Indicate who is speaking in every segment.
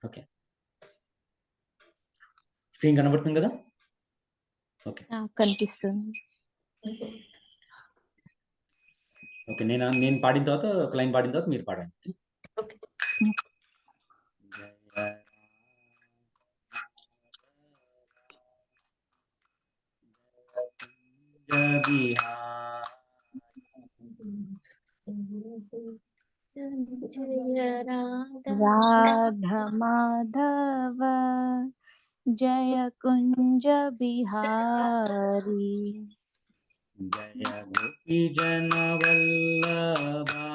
Speaker 1: Okay, screen కనబడుతుంది కదా? Okay
Speaker 2: కనిపిస్తుంది.
Speaker 1: ఓకే, నేను పాడిన తర్వాత ఒక లైన్ పాడిన తర్వాత మీరు పాడండి.
Speaker 2: ఓకే. राधा माधव जय कुंज बिहारी,
Speaker 1: जय गोपी जन वल्लभा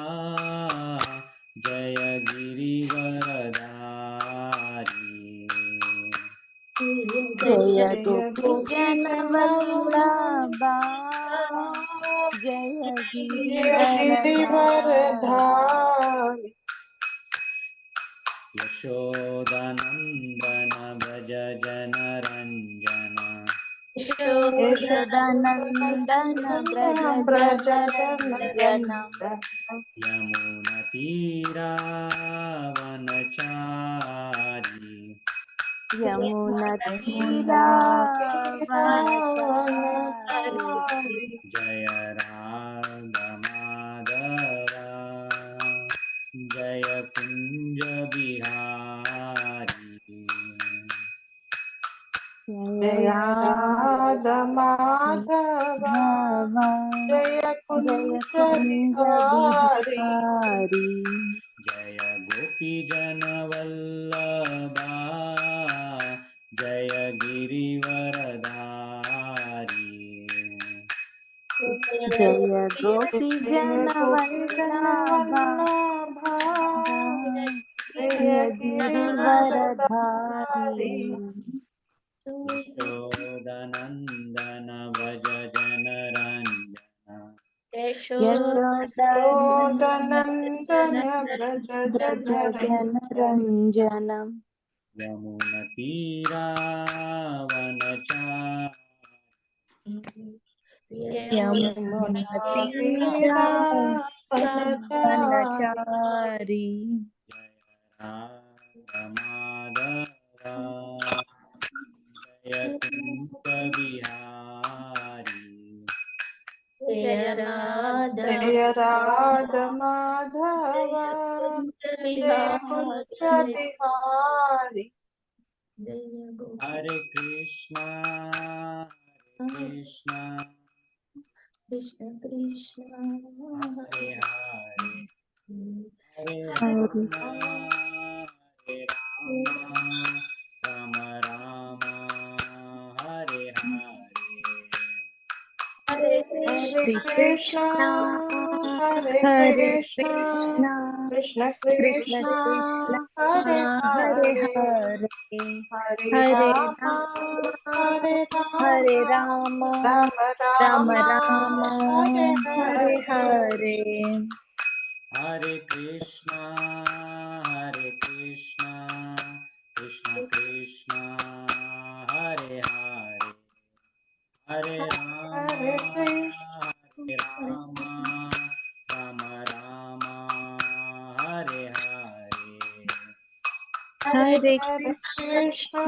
Speaker 1: जय गिरिवरधारी,
Speaker 2: जय गोपी जन वल्लभा जय गिरिवरधारी,
Speaker 1: यशोदानंदन भज जनरंजन,
Speaker 2: यशोदानंदन व्रज जनरंजन,
Speaker 1: यमुनतीरावनचारी,
Speaker 2: यमुनतीरावनचारी,
Speaker 1: जय राधा माधवा जय कुंज बिहारी,
Speaker 2: जय राधा माधव
Speaker 3: जय
Speaker 2: जय
Speaker 3: कुंज
Speaker 2: कुंज
Speaker 3: बिहारी,
Speaker 2: बिहारी,
Speaker 1: जय गोपी जन वल्लभा जय गिरिवरधारी,
Speaker 2: जय गोपी जन
Speaker 3: गोपी जन
Speaker 2: वल्लभा
Speaker 3: वल्लभा
Speaker 2: जय गिरिवरधारी,
Speaker 1: यशोदानंदन भज जनरंजन,
Speaker 2: यशोदानंदन
Speaker 3: व्रज
Speaker 2: व्रज
Speaker 3: जनरंजन,
Speaker 2: जनरंजन, यमुनतीरावनचारी,
Speaker 1: जय कुंज बिहारी,
Speaker 2: जय राधा
Speaker 3: जय राधा माधव जय कुंज बिहारी,
Speaker 1: हरे कृष्णा कृष्णा
Speaker 2: कृष्ण कृष्ण
Speaker 1: हरे हरे, हरे
Speaker 2: हरे
Speaker 1: हरे राम राम हरे हरे,
Speaker 3: हरे
Speaker 2: श्री
Speaker 3: कृष्णा
Speaker 2: कृष्ण
Speaker 3: हरे
Speaker 2: हरे
Speaker 3: कृष्णा
Speaker 2: कृष्ण
Speaker 3: कृष्ण
Speaker 2: कृष्ण
Speaker 3: कृष्णा
Speaker 2: कृष्ण
Speaker 3: हरे
Speaker 2: हरे
Speaker 3: हरे,
Speaker 2: हरे,
Speaker 3: हरे
Speaker 2: हरे
Speaker 3: राम
Speaker 2: राम
Speaker 3: हरे
Speaker 2: हरे
Speaker 3: राम
Speaker 2: राम
Speaker 3: राम
Speaker 2: राम
Speaker 3: राम
Speaker 2: राम
Speaker 3: हरे
Speaker 2: हरे
Speaker 3: हरे,
Speaker 2: हरे,
Speaker 1: हरे कृष्णा कृष्ण कृष्ण हरे हरे, हरे
Speaker 3: हरे कृष्ण
Speaker 1: राम राम राम हरे हरे,
Speaker 2: हरे
Speaker 3: हरे कृष्ण
Speaker 2: कृष्ण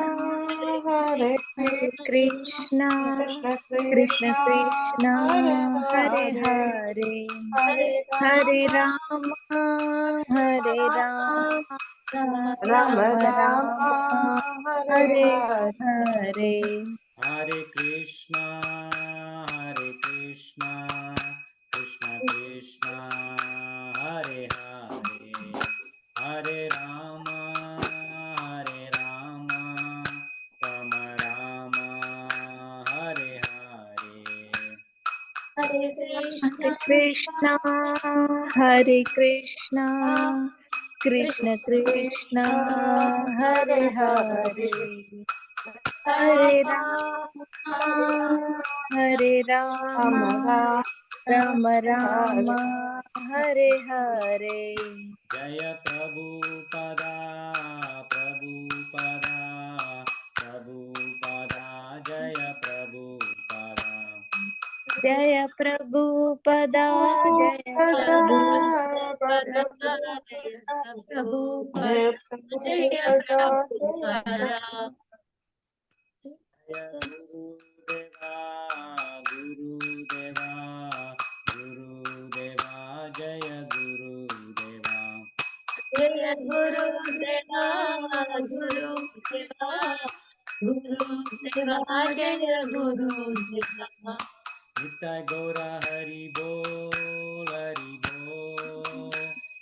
Speaker 3: हरे
Speaker 2: हरे
Speaker 3: कृष्ण
Speaker 2: कृष्ण
Speaker 3: कृष्ण
Speaker 2: कृष्ण
Speaker 3: कृष्ण
Speaker 2: कृष्ण
Speaker 3: हरे
Speaker 2: हरे
Speaker 3: हरे,
Speaker 2: हरे,
Speaker 3: हरे
Speaker 2: हरे
Speaker 3: राम
Speaker 2: राम हरे राम
Speaker 3: राम
Speaker 2: राम
Speaker 3: राम
Speaker 2: राम
Speaker 3: हरे
Speaker 2: हरे
Speaker 3: हरे,
Speaker 2: हरे,
Speaker 1: हरे कृष्णा कृष्ण कृष्ण हरे हरे, हरे राम राम राम हरे हरे,
Speaker 2: हरे कृष्णा हरे कृष्णा कृष्ण कृष्ण हरे हरे, हरे राम हरे राम
Speaker 3: राम राम
Speaker 2: राम राम
Speaker 3: हरे,
Speaker 2: हरे हरे,
Speaker 1: जय प्रभुपदा प्रभुपदा प्रभुपदा जय प्रभुपदा,
Speaker 2: जय प्रभुपदा जय
Speaker 3: जय
Speaker 2: प्रभु प्रभु
Speaker 3: जय
Speaker 2: जय प्रभु
Speaker 1: गुरुदेवा गुरुदेवा जय गुरुदेवा
Speaker 2: जय गुरुदेवा गुरुदेवा गुरुदेवा जय गुरुदेवा
Speaker 1: नित्य गौरा हरि बोल हरि बोल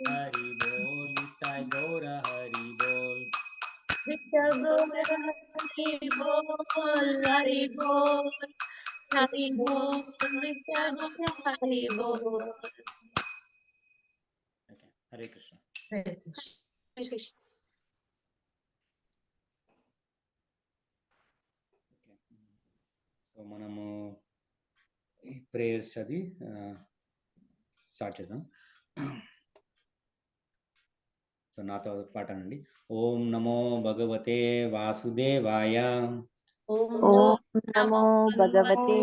Speaker 1: हरि बोल नित्य गौरा हरि बोल
Speaker 2: नित्य गौर हरि बोल हरि बोल हरि बोल नित्य गौर हरि बोल
Speaker 1: हरे कृष्ण
Speaker 2: हरे कृष्ण
Speaker 1: సో మనము ఈ ప్రేయర్స్ చదివి స్టార్ట్ చేద్దాం. సో నాతో పాటనండి. ఓం నమో భగవతే వాసుదేవాయ
Speaker 2: ओम
Speaker 3: नमो भगवते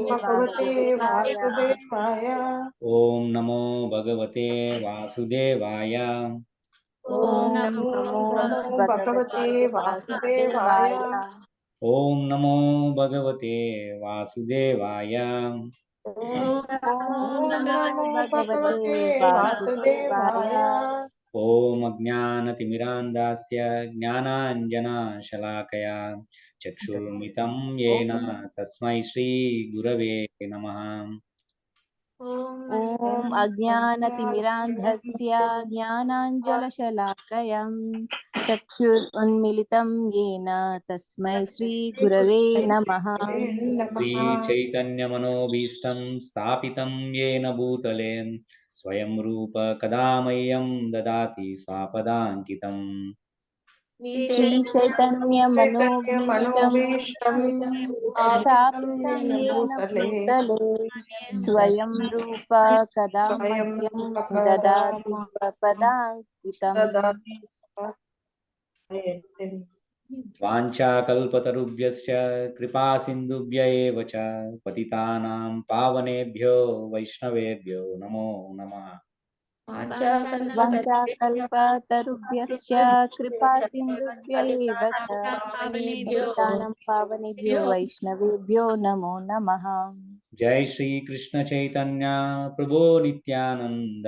Speaker 3: वासुदेवाय
Speaker 1: ఓం నమో భగవతే వాసుదేవాయ
Speaker 2: ओम
Speaker 3: नमो
Speaker 2: नमो
Speaker 3: भगवते वासुदेवाय
Speaker 1: ఓం నమో భగవతే వాసుదేవాయ
Speaker 2: ओम
Speaker 3: नमो भगवते वासुदेवाय
Speaker 1: ఓం అజ్ఞానతిమిరాంధాస్య జ్ఞానాంజనశలాకయా చక్షుర్మితం येन తస్మై శ్రీ గురవే నమః.
Speaker 3: ॐ अज्ञानतिमिरान्धस्य ज्ञानाञ्जलशलाकयं चक्षुरुन्मिलितं येन तस्मै श्रीगुरवे नमः.
Speaker 1: श्रीचैतन्यमनोभीष्टं स्थापितं येन भूतले स्वयं रूप कदा मह्यं ददाति स्वापदान्तिकम्.
Speaker 3: श्रीचैतन्यमनोभीष्टं स्थापितं येन भूतले स्वयं रूप कदा मह्यं ददाति स्वपदान्तिकम्.
Speaker 1: वाञ्छाकल्पतरुभ्यश्च कृपासिन्धुभ्य एव च पतितानां पावनेभ्यो वैष्णवेभ्यो नमो नमः.
Speaker 3: वाञ्छाकल्पतरुभ्यश्च कृपासिन्धुभ्य एव च पतितानां पावनेभ्यो वैष्णवेभ्यो नमो नमः.
Speaker 1: जय श्री कृष्ण चैतन्य प्रभो नित्यानंद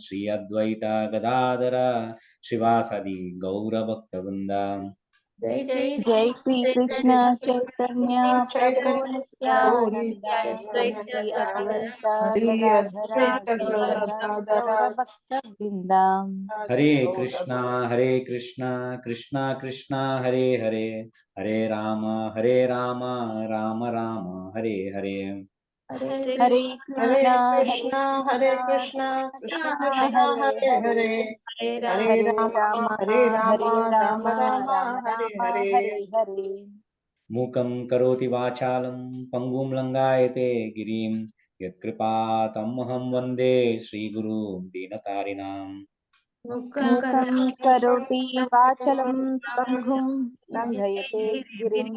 Speaker 1: श्री अद्वैत गदाधर श्रीवासदि गौरभक्तवृंद.
Speaker 3: जय श्री कृष्ण चैतन्य प्रभु नित्यानंद श्री अद्वैत गदाधरा श्रीवासादि गौरभक्तवृंद.
Speaker 1: हरे कृष्णा कृष्णा कृष्णा हरे हरे हरे राम राम राम हरे हरे.
Speaker 3: हरे कृष्णा
Speaker 2: हरे
Speaker 3: कृष्णा
Speaker 2: कृष्णा
Speaker 3: हरे हरे
Speaker 2: हरे
Speaker 3: राम राम हरे हरे.
Speaker 1: मूकं करोति वाचालं पंगुं लंगायते गिरिं यत्कृपातमहं वन्दे श्रीगुरुं दीनतारिणाम्.
Speaker 3: मूकं करोति वाचलं पङ्गुं लङ्घयते गिरिं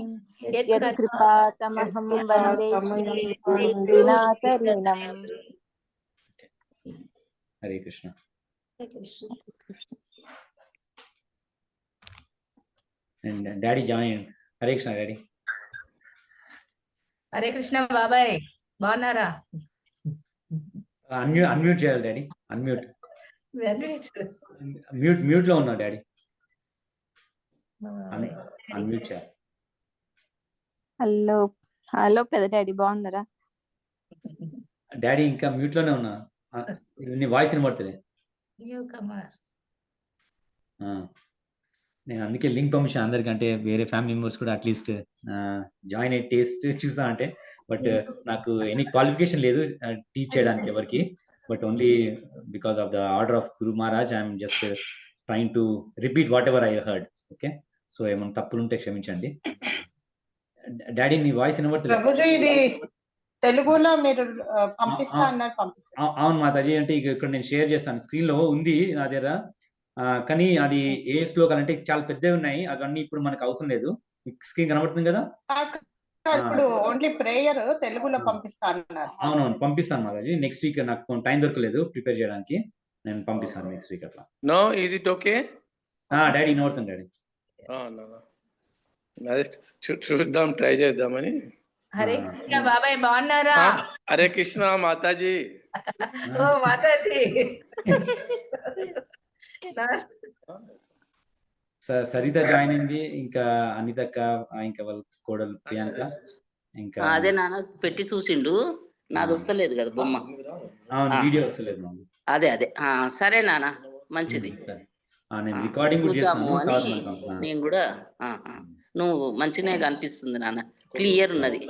Speaker 3: यत्कृपातमहं वन्दे श्रीगुरुं दीनतारिणम्.
Speaker 1: हरे Krishna. And daddy join. Hare Krishna daddy.
Speaker 2: हरे कृष्ण बाबाయ్ బాగున్నారా?
Speaker 1: అన్మ్యూట్ చేయాలి డాడీ. అన్మ్యూట్ మ్యూట్ లో ఉన్నా డాడీ. అన్మ్యూట్ చేయాలి.
Speaker 3: హలో హలో పెద్ద డాడీ బాగున్నారా?
Speaker 1: డాడీ ఇంకా మ్యూట్ లోనే ఉన్నా. నీ వాయిస్ వినబడుతుంది. నేను అందుకే లింక్ పంపించాను అందరికంటే వేరే ఫ్యామిలీ మెంబర్స్ కూడా అట్లీస్ట్ జాయిన్ అయ్యి టేస్ట్ చూసా అంటే. బట్ నాకు ఎనీ క్వాలిఫికేషన్ లేదు టీచ్ చేయడానికి ఎవరికి. But only because of the order of Guru Maharaj I'm just trying to repeat what ever I heard. Okay, so ఏమైనా తప్పులుంటే క్షమించండి. డాడీ మీ వాయిస్ వినబడుతుంది.
Speaker 4: తెలుగులో మీరు పంపిస్తా అన్నారు.
Speaker 1: అవును మాతాజీ, అంటే ఇక్కడ నేను షేర్ చేస్తాను. స్క్రీన్ లో ఉంది నా దగ్గర, కానీ అది ఏ శ్లోకాలు అంటే చాలా పెద్దవి ఉన్నాయి. అవన్నీ ఇప్పుడు మనకు అవసరం లేదు. స్క్రీన్ కనబడుతుంది కదా?
Speaker 4: ఇప్పుడు ఓన్లీ ప్రేయర్ తెలుగులో పంపిస్తా అన్నారు.
Speaker 1: అవునవును పంపిస్తాను మాతాజీ. నెక్స్ట్ వీక్ నాకు టైం దొరకలేదు ప్రిపేర్ చేయడానికి. నేను పంపిస్తాను నెక్స్ట్ వీక్ అట్లా.
Speaker 5: No, is it okay?
Speaker 1: Daddy నోడుతుంది డాడీ.
Speaker 5: No. అదే చూద్దాం, ట్రై చేద్దామని.
Speaker 2: హరే కృష్ణ బాబాయ్ బాగున్నారా?
Speaker 5: హరే కృష్ణ మాతాజీ.
Speaker 2: ఓ మాతాజీ.
Speaker 1: సరిత జాయిన్ అయింది, ఇంకా అనితక్క, ఇంకా వాళ్ళ కోడలు ప్రియాంక, ఇంకా
Speaker 6: అదే నాన్న పెట్టి చూసిండు, నాది వస్తలేదు కదా బొమ్మ.
Speaker 1: వీడియో వస్తలేదు.
Speaker 6: అదే సరే నాన్న, మంచిది.
Speaker 1: నేను రికార్డింగ్
Speaker 6: చూద్దాము అని నేను కూడా. నువ్వు మంచిగా కనిపిస్తుంది నాన్న, క్లియర్ ఉన్నది.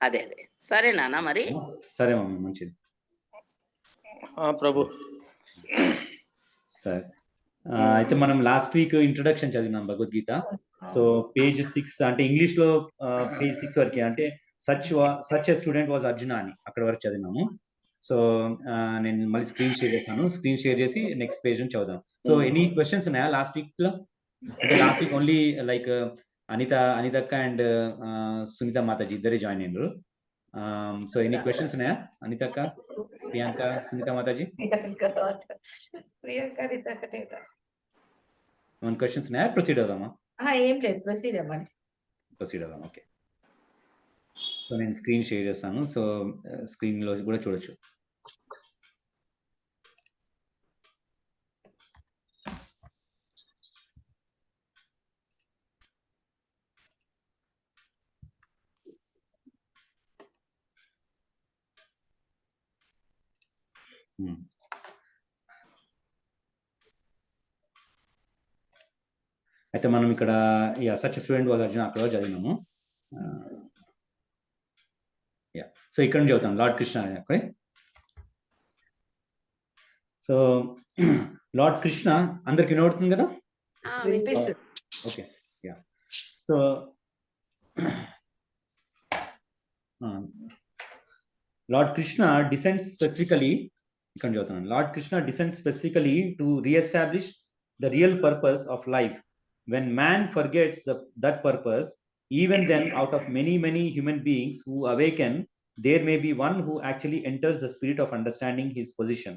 Speaker 6: అదే సరే నాన్న, మరి
Speaker 1: సరే మమ్మీ, మంచిది.
Speaker 5: ప్రభు.
Speaker 1: సరే, అయితే మనం లాస్ట్ వీక్ ఇంట్రొడక్షన్ చదివినాం భగవద్గీత. సో పేజ్ 6 అంటే ఇంగ్లీష్ లో పేజ్ 6 వరకు, అంటే such a student was Arjuna అని అక్కడ వరకు చదివినాము. సో నేను మళ్ళీ స్క్రీన్ షేర్ చేస్తాను, స్క్రీన్ షేర్ చేసి నెక్స్ట్ పేజ్ నుంచి చదువుదాం. సో ఎనీ క్వశ్చన్స్ ఉన్నాయా లాస్ట్ వీక్ లో? అంటే లాస్ట్ వీక్ ఓన్లీ లైక్ అనితక్క అండ్ సునీత మాతాజీ ఇద్దరే జాయిన్ అయినారు. సో ఎనీ క్వశ్చన్స్ ఉన్నాయా? అనితక్క, ప్రియాంక, సునీత మాతాజీ ఏమైనా క్వశ్చన్స్ ఉన్నాయా? ప్రొసీడ్ అవుదామా?
Speaker 2: ఏం లేదు, ప్రొసీడ్ అవుదాం.
Speaker 1: ఓకే. సో నేను స్క్రీన్ షేర్ చేస్తాను, సో స్క్రీన్ లో కూడా చూడొచ్చు. అయితే మనం ఇక్కడ సచ్ స్టూడెంట్ వాజ్ అర్జున అక్కడ చదివినాము. సో ఇక్కడ నుంచి చదువుతాం లార్డ్ కృష్ణ అక్కడే. సో లార్డ్ కృష్ణ అందరికి వినబడుతుంది కదా? Okay. So Lord Krishna descends specifically, Lord Krishna descends specifically to re-establish the real purpose of life. When man forgets that purpose, even then out of many human beings who awaken, there may be one who actually enters the spirit of understanding his position.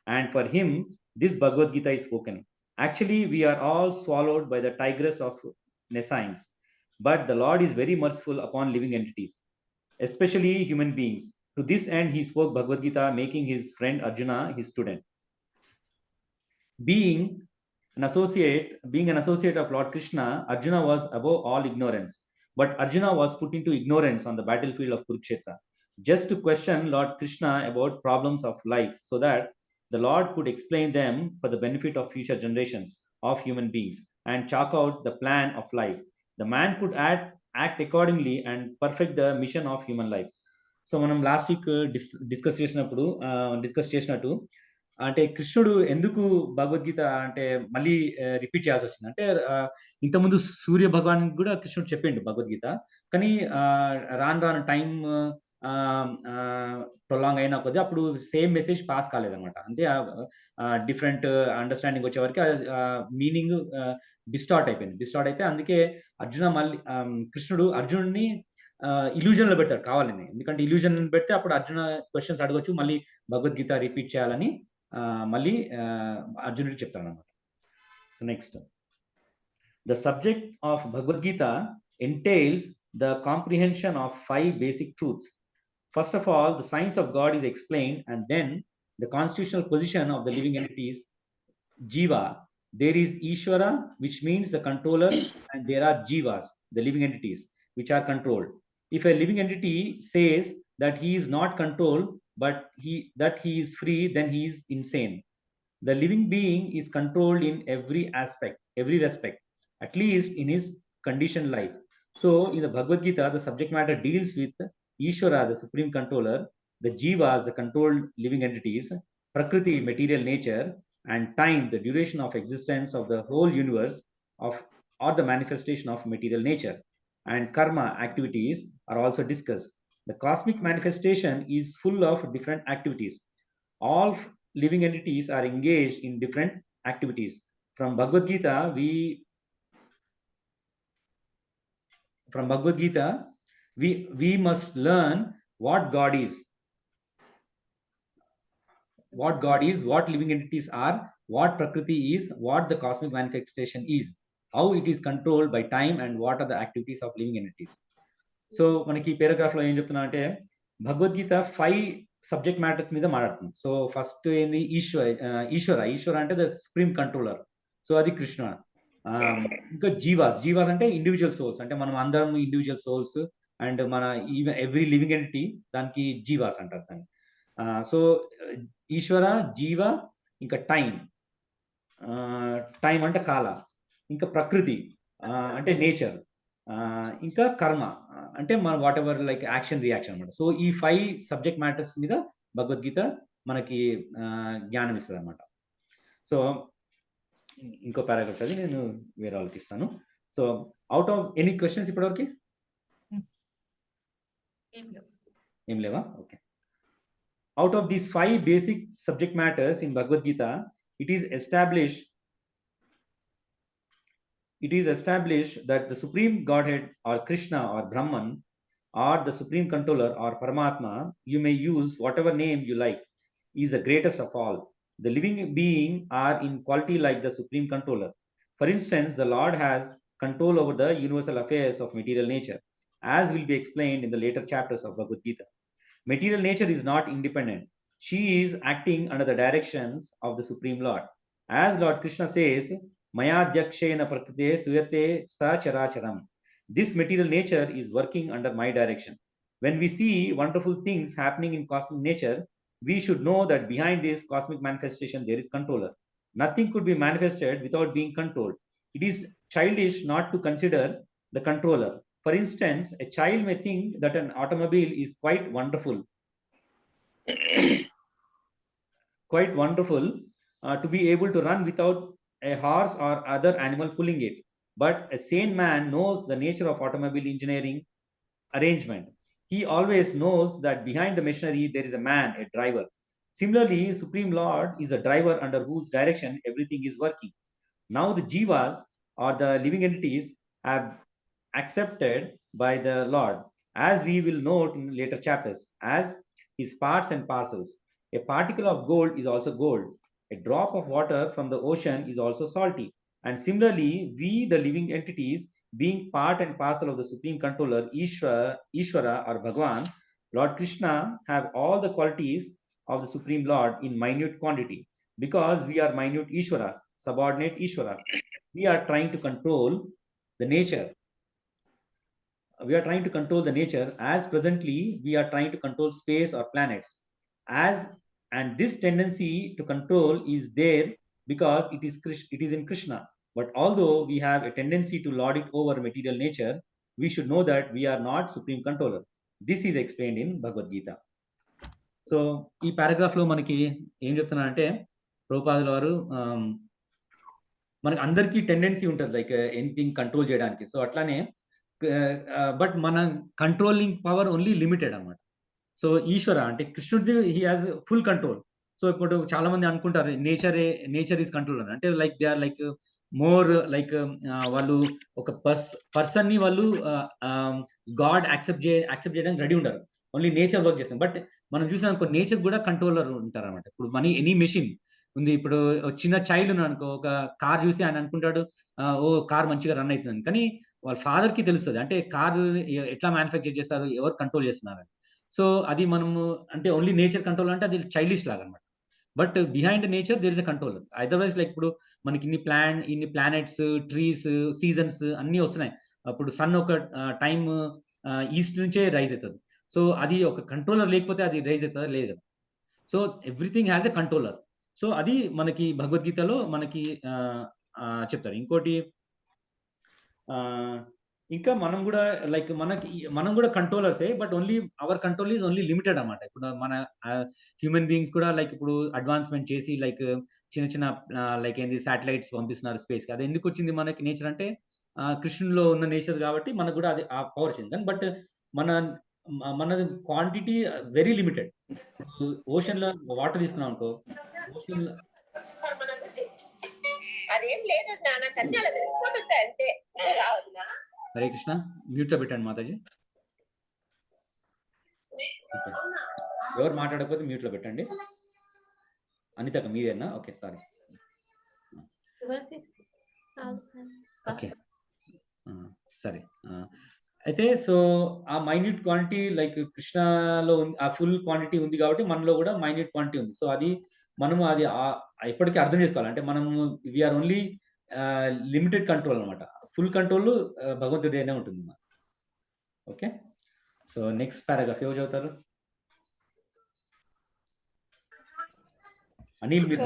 Speaker 1: And for him, this Bhagavad Gita is spoken. Actually, we are all swallowed by the tigress of nescience. But the Lord is very merciful upon living entities, especially human beings. To this end, he spoke Bhagavad Gita, making his friend Arjuna his student. Being an associate of Lord Krishna, Arjuna was above all ignorance. But Arjuna was put into ignorance on the battlefield of Kurukshetra, just to question Lord Krishna about problems of life, so that the Lord could explain them for the benefit of future generations of human beings and chalk out the plan of life. The man could act accordingly and perfect the mission of human life. So మనం last week discuss చేసినట్టు అంటే కృష్ణుడు ఎందుకు భగవద్గీత అంటే మళ్ళీ repeat చేయాల్సి వచ్చింది అంటే, ఇంతకుముందు సూర్య భగవాన్ కూడా కృష్ణుడు చెప్పిండు భగవద్గీత, కానీ రాను టైం ప్రొలాంగ్ అయినా కొద్ది అప్పుడు సేమ్ మెసేజ్ పాస్ కాలేదన్నమాట. అంటే డిఫరెంట్ అండర్స్టాండింగ్ వచ్చే వరకు మీనింగ్ డిస్టార్ట్ అయితే అందుకే కృష్ణుడు అర్జునుడిని ఇల్యూజన్ లో పెడతాడు కావాలని, ఎందుకంటే ఇల్యూజన్ పెడితే అప్పుడు అర్జున క్వశ్చన్స్ అడగొచ్చు, మళ్ళీ భగవద్గీత రిపీట్ చేయాలని మళ్ళీ అర్జునుడికి చెప్తాడు అనమాట. So next, the subject of Bhagavad Gita entails the comprehension of 5 basic truths. First of all, the science of God is explained, and then the constitutional position of the living entities, Jiva. There is Ishvara, which means the controller, and there are Jivas, the living entities, which are controlled. If a living entity says that he is not controlled, but that he is free, then he is insane. The living being is controlled in every respect, at least in his conditioned life. So in the Bhagavad Gita, the subject matter deals with Ishvara, the supreme controller, the Jivas, the controlled living entities, Prakriti, material nature, and time, the duration of existence of the whole universe or the manifestation of material nature, and karma, activities, are also discussed. The cosmic manifestation is full of different activities. All living entities are engaged in different activities. From Bhagavad Gita, we must learn what God is. what God is, what living entities are, what Prakriti is, what the cosmic manifestation is, how it is controlled by time, and what are the activities of living entities. So మనకి paragraph లో ఏం చెప్తున్నా అంటే Bhagavad Gita 5 subject matters మీద మాట్లాడుతుంది. So first ఏంది ఈశ్వర అంటే the supreme controller, so అది కృష్ణ. ఇంకా జీవాస్ అంటే ఇండివిజువల్ సోల్స్, అంటే మనం అందరం ఇండివిజువల్ సోల్స్, అండ్ మన ఎవ్రీ లివింగ్ ఎంటిటీ దానికి జీవాస్ అంటారు దాన్ని. సో ఈశ్వర, జీవ, ఇంకా టైం అంటే కాల, ఇంకా ప్రకృతి అంటే నేచర్, ఇంకా కర్మ అంటే మన what ever like action reaction అనమాట. సో ఈ 5 సబ్జెక్ట్ మ్యాటర్స్ మీద భగవద్గీత మనకి జ్ఞానం ఇస్తుంది అనమాట. సో ఇంకో పారాగ్రాఫ్ అది నేను వేరే వాళ్ళకి ఇస్తాను. So out of any questions ఇప్పటివరకు ఏం లేవా? Okay. Out of these 5 basic subject matters in Bhagavad Gita, it is established that the Supreme Godhead, or Krishna, or Brahman, or the Supreme Controller, or Paramatma, you may use whatever name you like, is the greatest of all. The living being are in quality like the Supreme Controller. For instance, the Lord has control over the universal affairs of material nature, as will be explained in the later chapters of Bhagavad Gita. Material nature is not independent. She is acting under the directions of the Supreme Lord. As Lord Krishna says, Maya Dyakshena Prakrite Suyate Sa Characharam. This material nature is working under my direction. When we see wonderful things happening in cosmic nature, we should know that behind this cosmic manifestation there is controller. Nothing could be manifested without being controlled. It is childish not to consider the controller. For instance, a child may think that an automobile is quite wonderful to be able to run without a horse or other animal pulling it. But a sane man knows the nature of automobile engineering arrangement. He always knows that behind the machinery there is a man, a driver. Similarly, Supreme Lord is a driver under whose direction everything is working. Now the jivas, or the living entities, have accepted by the Lord, as we will note in later chapters, as his parts and parcels. A particle of gold is also gold. A drop of water from the ocean is also salty. And similarly, we, the living entities, being part and parcel of the Supreme Controller, Ishvara or Bhagwan, Lord Krishna, have all the qualities of the Supreme Lord in minute quantity. Because we are minute Ishwaras, subordinate Ishwaras, we are trying to control the nature. As presently we are trying to control space or planets. And this tendency to control is there because it is in Krishna. But although we have a tendency to lord it over material nature, we should know that we are not Supreme Controller. This is explained in Bhagavad Gita. So ఈ paragraph లో మనకి ఏం చెప్తున్నారంటే ప్రభుపాదుల వారు మనకి అందరికీ tendency ఉంటుంది లైక్ ఎనీథింగ్ కంట్రోల్ చేయడానికి. సో అట్లానే బట్ మన కంట్రోలింగ్ పవర్ ఓన్లీ లిమిటెడ్ అనమాట. సో ఈశ్వర అంటే కృష్ణుడిది he has full control. So ఇప్పుడు చాలా మంది అనుకుంటారు నేచర్ ఈజ్ కంట్రోల్ అని, అంటే like they are like more like వాళ్ళు ఒక పర్సన్ ని వాళ్ళు గాడ్ యాక్సెప్ట్ చేయడానికి రెడీ ఉంటారు, ఓన్లీ నేచర్ వర్క్ చేస్తాం. బట్ మనం చూసాం అనుకో నేచర్ కూడా కంట్రోలర్ ఉంటారు అనమాట. ఇప్పుడు ఎనీ మెషిన్ ఉంది, ఇప్పుడు చిన్న చైల్డ్ ఉన్నాడు అనుకో, ఒక కార్ చూసి ఆయన అనుకుంటాడు ఓ కార్ మంచిగా రన్ అవుతుందని, కానీ వాళ్ళ ఫాదర్ కి తెలుస్తుంది అంటే కార్ ఎట్లా మ్యానుఫ్యాక్చర్ చేస్తారు, ఎవరు కంట్రోల్ చేస్తున్నారు. సో అది మనము అంటే ఓన్లీ నేచర్ కంట్రోల్ అంటే అది చైల్డిష్ లాగా అనమాట. But behind nature there is a control. Otherwise like ఇప్పుడు మనకి ఇన్ని ప్లానెట్స్, ట్రీస్, సీజన్స్ అన్ని వస్తున్నాయి. అప్పుడు సన్ ఒక టైం ఈస్ట్ నుంచే రైజ్ అవుతుంది. సో అది ఒక కంట్రోలర్ లేకపోతే అది రైజ్ అవుతుందా లేదు. So everything has a controller. So అది మనకి భగవద్గీతలో మనకి చెప్తారు. ఇంకోటి ఇంకా మనం కూడా లైక్ మనం కూడా కంట్రోలర్సే, but only our control is only limited అన్నమాట. ఇప్పుడు మన హ్యూమన్ బీయింగ్స్ కూడా లైక్ ఇప్పుడు అడ్వాన్స్మెంట్ చేసి లైక్ చిన్న లైక్ ఏంది శాటిలైట్స్ పంపిస్తున్నారు స్పేస్ కి. అది ఎందుకు వచ్చింది మనకి నేచర్ అంటే కృష్ణులో ఉన్న నేచర్ కాబట్టి మనకు కూడా అది ఆ పవర్ వచ్చింది. బట్ మన క్వాంటిటీ వెరీ లిమిటెడ్. ఓషన్ లో వాటర్ తీసుకున్నాం అనుకో, ఓషన్
Speaker 7: అదేం లేదు నాన్న, అలా తెలిసిపోతుంటాయి అంతే.
Speaker 1: హరే కృష్ణ. మ్యూట్ లో పెట్టండి మాతాజీ. ఎవరు మాట్లాడకపోతే మ్యూట్ లో పెట్టండి. అనితక మీరేనా? Okay, sorry. ఓకే, సరే. అయితే సో ఆ మైన్యూట్ క్వాంటిటీ లైక్ కృష్ణలో ఆ ఫుల్ క్వాంటిటీ ఉంది కాబట్టి మనలో కూడా మైన్యూట్ క్వాంటిటీ ఉంది. సో అది మనము అది ఎప్పటికీ అర్థం చేసుకోవాలి. అంటే మనము వీఆర్ ఓన్లీ లిమిటెడ్ కంట్రోల్ అనమాట. ఫుల్ కంట్రోల్ భగవంతుడినే ఉంటుంది. ఓకే, సో నెక్స్ట్ పారాగ్రాఫ్ ఎవరు చదువుతారు? అనిల్, మీరు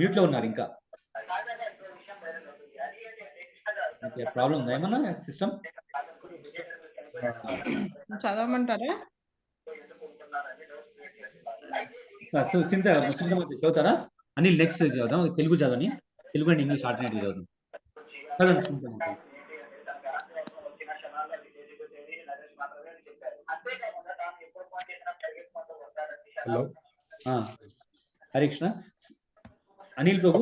Speaker 1: మ్యూట్ లో ఉన్నారు ఇంకా. ప్రాబ్లం ఉందా ఏమన్నా సిస్టమ్?
Speaker 4: చదవమంటారా?
Speaker 1: చదువుతారా? అనిల్ నెక్స్ట్ చదువుదాం. తెలుగు చదవని, తెలుగు అండ్ ఇంగ్లీష్ ఆల్టర్నేటివ్ చదువుదాం. చదవండి.
Speaker 8: హలో,
Speaker 1: హరే కృష్ణ. అనిల్ ప్రభు,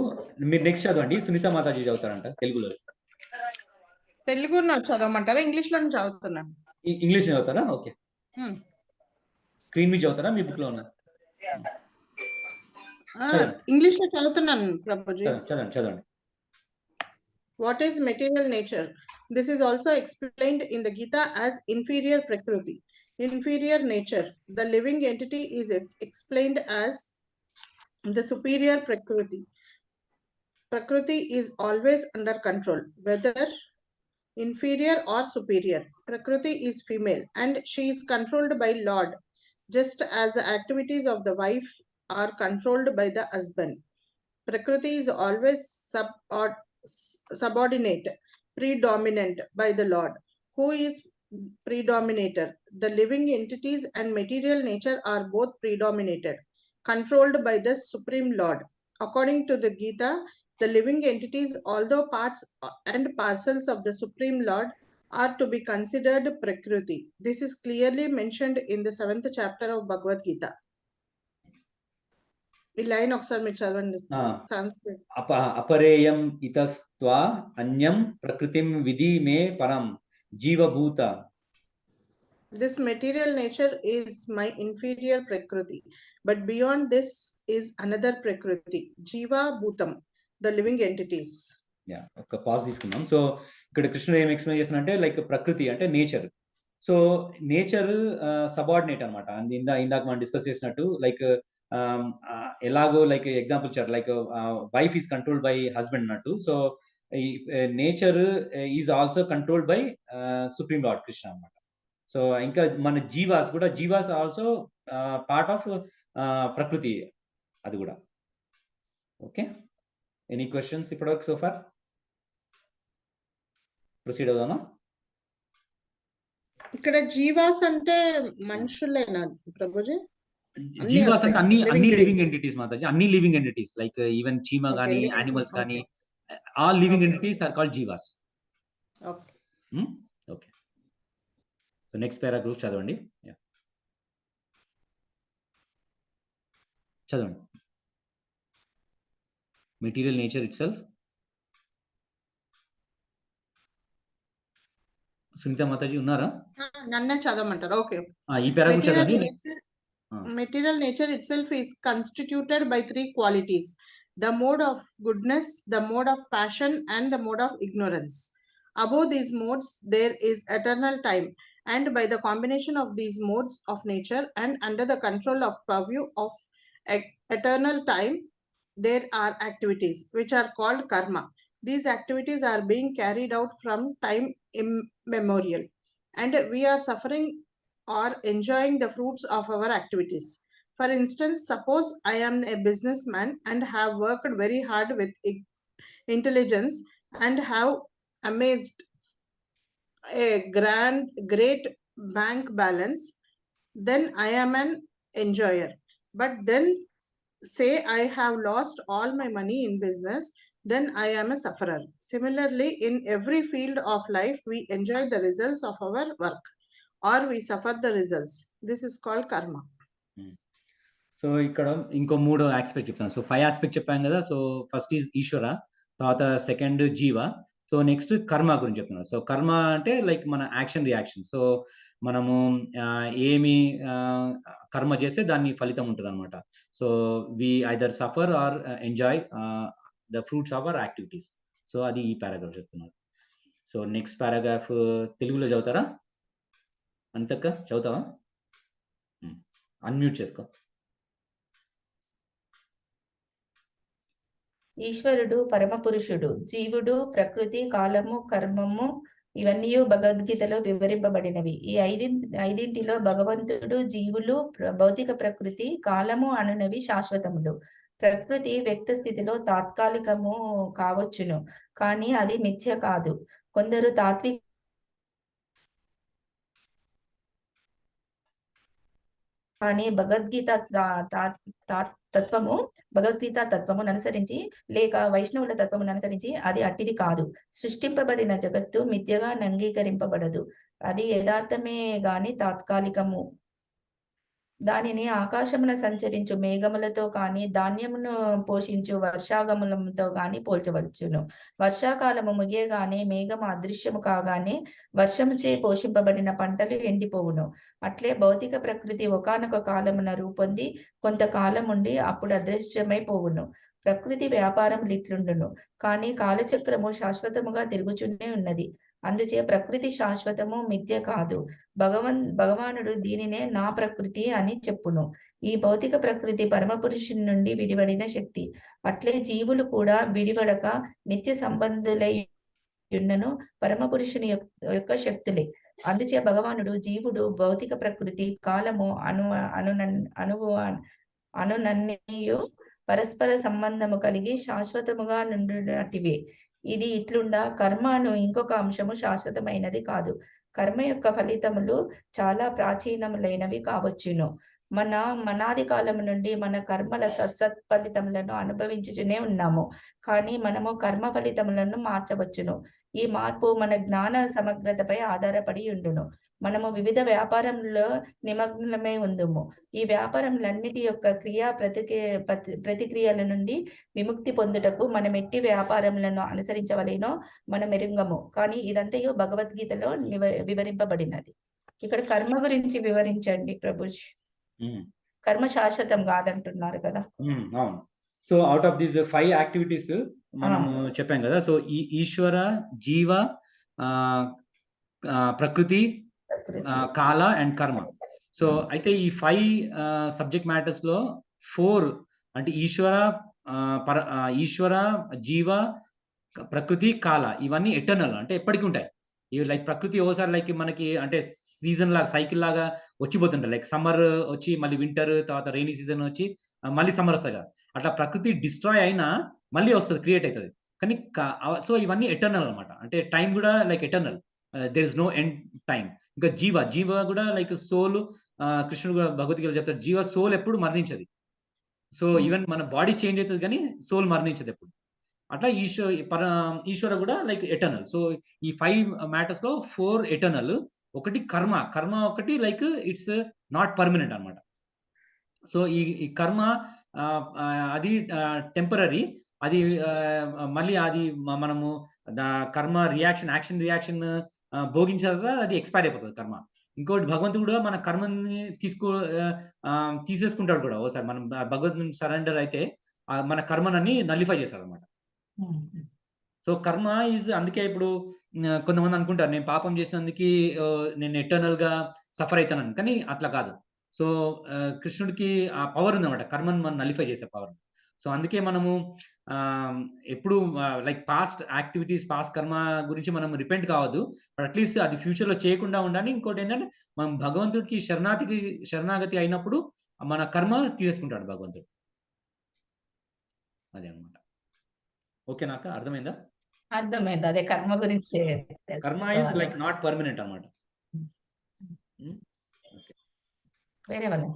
Speaker 1: మీరు నెక్స్ట్ చదవండి. సునీత మాతాజీ చదువుతారంట తెలుగులో.
Speaker 4: తెలుగు చదవమంటారా? ఇంగ్లీష్ లో చదువుతున్నాను.
Speaker 1: ఇంగ్లీష్ చదువుతారా? ఓకే. స్క్రీన్ మీద చదువుతారా? మీ బుక్ లో ఉన్నా?
Speaker 4: ఇంగ్లీష్ లో చదువుతున్నాను ప్రభుజీ.
Speaker 1: చదవండి.
Speaker 4: What is material nature? This is also explained in the Gita as inferior prakriti. Inferior nature. The living entity is explained as the superior prakriti. Prakriti is always under control, whether inferior or superior. Prakriti is female and she is controlled by Lord, just as the activities of the wife are controlled by the husband. Prakriti is always subordinate, predominant by the Lord, who is predominator. The living entities and material nature are both predominated, controlled by the Supreme Lord. According to the Gita, the living entities, although parts and parcels of the Supreme Lord, are to be considered Prakriti. This is clearly mentioned in the 7th chapter of Bhagavad Gita. ఈ line ఒకసారి మీరు చదవండి. సంస్కృత్.
Speaker 1: అపరేయం ఇతస్త్వా అన్యం ప్రకృతిం విధి మే పరం జీవభూత.
Speaker 4: This material nature is my inferior prakriti, but beyond this is another prakriti, jiva bhutam, the living entities.
Speaker 1: ఒక pause తీసుకుందాం. So ఇక్కడ కృష్ణుడు ఏం ఎక్స్ప్లెయిన్ చేస్తున్నంటే లైక్ ప్రకృతి అంటే నేచర్. సో నేచర్ సబార్డినేట్ అనమాట. ఇందాక మనం డిస్కస్ చేసినట్టు లైక్ ఎలాగో లైక్ ఎగ్జాంపుల్ ఇచ్చారు, like wife is controlled by husband అన్నట్టు. So nature is also controlled by supreme lord Krishna అనమాట. సో ఇంకా మన జీవాస్ ఆల్సో పార్ట్ ఆఫ్ ప్రకృతి, అది కూడా. ఓకే, ఎనీ క్వశ్చన్స్ ఇప్పటివరకు సో ఫార్? ప్రొసీడ్ అవుదామా?
Speaker 4: ఇక్కడ జీవాస్ అంటే మనుషులేనా ప్రభుజీ?
Speaker 1: జీవాస్ అంటే అన్ని లివింగ్ ఎంటిటీస్ మాతాజీ, అన్ని లివింగ్ ఎంటిటీస్ లైక్ ఈవెన్ చీమా గానీ యానిమల్స్ కానీ all living entities are called jivas. Okay, so next paragraph చదవండి. Material nature itself. Sunita మాతాజీ ఉన్నారా?
Speaker 4: నన్నే చదవమంటారు. ఓకే,
Speaker 1: ఈ పారాగ్రాఫ్ చదవండి.
Speaker 4: Material nature itself is constituted by three qualities: the mode of goodness, the mode of passion, and the mode of ignorance. Above these modes there is eternal time, and by the combination of these modes of nature and under the control of purview of eternal time, there are activities which are called karma. These activities are being carried out from time immemorial, and we are suffering or enjoying the fruits of our activities. For instance, suppose I am a businessman and have worked very hard with intelligence and have amassed a great bank balance, then I am an enjoyer. But then say I have lost all my money in business, then I am a sufferer. Similarly, in every field of life, we enjoy the results of our work, or we suffer the results. This is called karma.
Speaker 1: So ఇక్కడ ఇంకో 3 aspect చెప్తాను. So 5 aspect చెప్పాను కదా. So first is ఈశ్వర, తర్వాత second జీవ, so next కర్మ గురించి చెప్తున్నారు. సో కర్మ అంటే లైక్ మన యాక్షన్ రియాక్షన్. సో మనము ఏమి కర్మ చేస్తే దాని ఫలితం ఉంటుంది అనమాట. So we either suffer or enjoy the fruits of our activities. So అది ఈ పారాగ్రాఫ్ చెప్తున్నారు. సో నెక్స్ట్ పారాగ్రాఫ్ తెలుగులో చదువుతారా? అంతక్క చదువుతావా? అన్మ్యూట్ చేసుకో.
Speaker 2: ఈశ్వరుడు పరమపురుషుడు, జీవుడు, ప్రకృతి, కాలము, కర్మము ఇవన్నీ భగవద్గీతలో వివరింపబడినవి. ఈ ఐదింటిలో భగవంతుడు, జీవులు, భౌతిక ప్రకృతి, కాలము అనునవి శాశ్వతములు. ప్రకృతి వ్యక్త స్థితిలో తాత్కాలికము కావచ్చును, కానీ అది మిథ్య కాదు. కొందరు తాత్విక కానీ భగవద్గీత తత్వమును అనుసరించి లేక వైష్ణవుల తత్వమును అనుసరించి అది అట్టిది కాదు. సృష్టింపబడిన జగత్తు మిథ్యగా అంగీకరింపబడదు. అది యథార్థమే గాని తాత్కాలికము. దానిని ఆకాశమున సంచరించు మేఘములతో కానీ, ధాన్యమును పోషించు వర్షాగములతో కానీ పోల్చవచ్చును. వర్షాకాలము ముగియగానే మేఘము అదృశ్యము కాగానే వర్షముచే పోషింపబడిన పంటలు ఎండిపోవును. అట్లే భౌతిక ప్రకృతి ఒకానొక కాలమున రూపొంది కొంతకాలం ఉండి అప్పుడు అదృశ్యమైపోవును. ప్రకృతి వ్యాపారం లిట్లుండును, కానీ కాలచక్రము శాశ్వతముగా తిరుగుచునే ఉన్నది. అందుచే ప్రకృతి శాశ్వతము, మిథ్య కాదు. భగవానుడు దీనినే నా ప్రకృతి అని చెప్పును. ఈ భౌతిక ప్రకృతి పరమపురుషుని నుండి విడివడిన శక్తి. అట్లే జీవులు కూడా విడివడక నిత్య సంబంధులై ఉన్నను పరమపురుషుని యొక్క శక్తులే. అందుచే భగవానుడు, జీవుడు, భౌతిక ప్రకృతి, కాలము అనునన్నీయు పరస్పర సంబంధము కలిగి శాశ్వతముగా నుండునటివే. ఇది ఇట్లుండా కర్మను ఇంకొక అంశము శాశ్వతమైనది కాదు. కర్మ యొక్క ఫలితములు చాలా ప్రాచీనములైనవి కావచ్చును. మనాది కాలం నుండి మన కర్మల సత్ఫలితములను అనుభవించుచునే ఉన్నాము. కానీ మనము కర్మ ఫలితములను మార్చవచ్చును. ఈ మార్పు మన జ్ఞాన సమగ్రతపై ఆధారపడి ఉండును. మనము వివిధ వ్యాపారంలో నిమగ్నమై ఉందుము. ఈ వ్యాపారములన్నిటి యొక్క ప్రతిక్రియల నుండి విముక్తి పొందుటకు మనం ఎట్టి వ్యాపారములను అనుసరించవలేనో మనం ఎరుంగము. కానీ ఇదంతయు భగవద్గీతలో వివరింపబడినది. ఇక్కడ కర్మ గురించి వివరించండి ప్రభుజీ. కర్మ శాశ్వతం కాదంటున్నారు కదా.
Speaker 1: అవును. So out of these 5 activities మనము చెప్పాం కదా. సో ఈ ఈశ్వర, జీవ, ప్రకృతి, కాల అండ్ కర్మ. సో అయితే ఈ 5 సబ్జెక్ట్ మ్యాటర్స్ లో 4 అంటే ఈశ్వర, జీవ, ప్రకృతి, కాల ఇవన్నీ ఎటర్నల్, అంటే ఎప్పటికీ ఉంటాయి. ఇవి లైక్ ప్రకృతి ఓసారి లైక్ మనకి అంటే సీజన్ లాగా, సైకిల్ లాగా వచ్చిపోతుంటాయి. లైక్ సమ్మర్ వచ్చి మళ్ళీ వింటర్, తర్వాత రెయినీ సీజన్ వచ్చి మళ్ళీ సమ్మర్ వస్తుంది కదా. అట్లా ప్రకృతి డిస్ట్రాయ్ అయినా మళ్ళీ వస్తుంది, క్రియేట్ అవుతుంది. కానీ సో ఇవన్నీ ఎటర్నల్ అనమాట. అంటే టైం కూడా like eternal, there is no end time. ఇంకా జీవ కూడా లైక్ సోల్, కృష్ణుడు భగవద్గీత చెప్తారు, జీవ సోల్ ఎప్పుడు మరణించదు. సో ఈవెన్ మన బాడీ చేంజ్ అవుతుంది కానీ సోల్ మరణించదు ఎప్పుడు. అట్లా ఈశ్వర కూడా లైక్ ఎటర్నల్. సో ఈ 5 మ్యాటర్స్ లో 4 ఎటర్నల్, ఒకటి కర్మ ఒకటి లైక్ ఇట్స్ నాట్ పర్మనెంట్ అనమాట. సో ఈ కర్మ అది టెంపరరీ. అది మళ్ళీ అది మనము కర్మ యాక్షన్ రియాక్షన్ భోగించాక అది ఎక్స్పైర్ అయిపోతుంది కర్మ. ఇంకోటి భగవంతుడు కూడా మన కర్మని తీసేసుకుంటాడు కూడా. ఓసారి మనం భగవంతుని సరెండర్ అయితే మన కర్మనని నలిఫై చేస్తాడు అనమాట. సో కర్మ ఈజ్, అందుకే ఇప్పుడు కొంతమంది అనుకుంటారు నేను పాపం చేసినందుకు నేను ఎటర్నల్ గా సఫర్ అవుతానని. కానీ అట్లా కాదు. సో కృష్ణుడికి ఆ పవర్ ఉందన్నమాట, కర్మను మనం నలిఫై చేసే పవర్. సో అందుకే మనము ఎప్పుడు లైక్ పాస్ట్ యాక్టివిటీస్, పాస్ట్ కర్మ గురించి మనం రిపెంట్ కావద్దు. బట్ అట్లీస్ట్ అది ఫ్యూచర్ లో చేయకుండా ఉండాలి. ఇంకోటి ఏంటంటే మనం భగవంతుడికి శరణాగతి అయినప్పుడు మన కర్మ తీసేసుకుంటాడు భగవంతుడు. అదే అనమాట. ఓకే, నాకు అర్థమైందా?
Speaker 2: అర్థమైంది. అదే కర్మ గురించి.
Speaker 1: కర్మ ఇస్ లైక్ నాట్ పర్మనెంట్ అన్నమాట.
Speaker 2: వేరే వాళ్ళు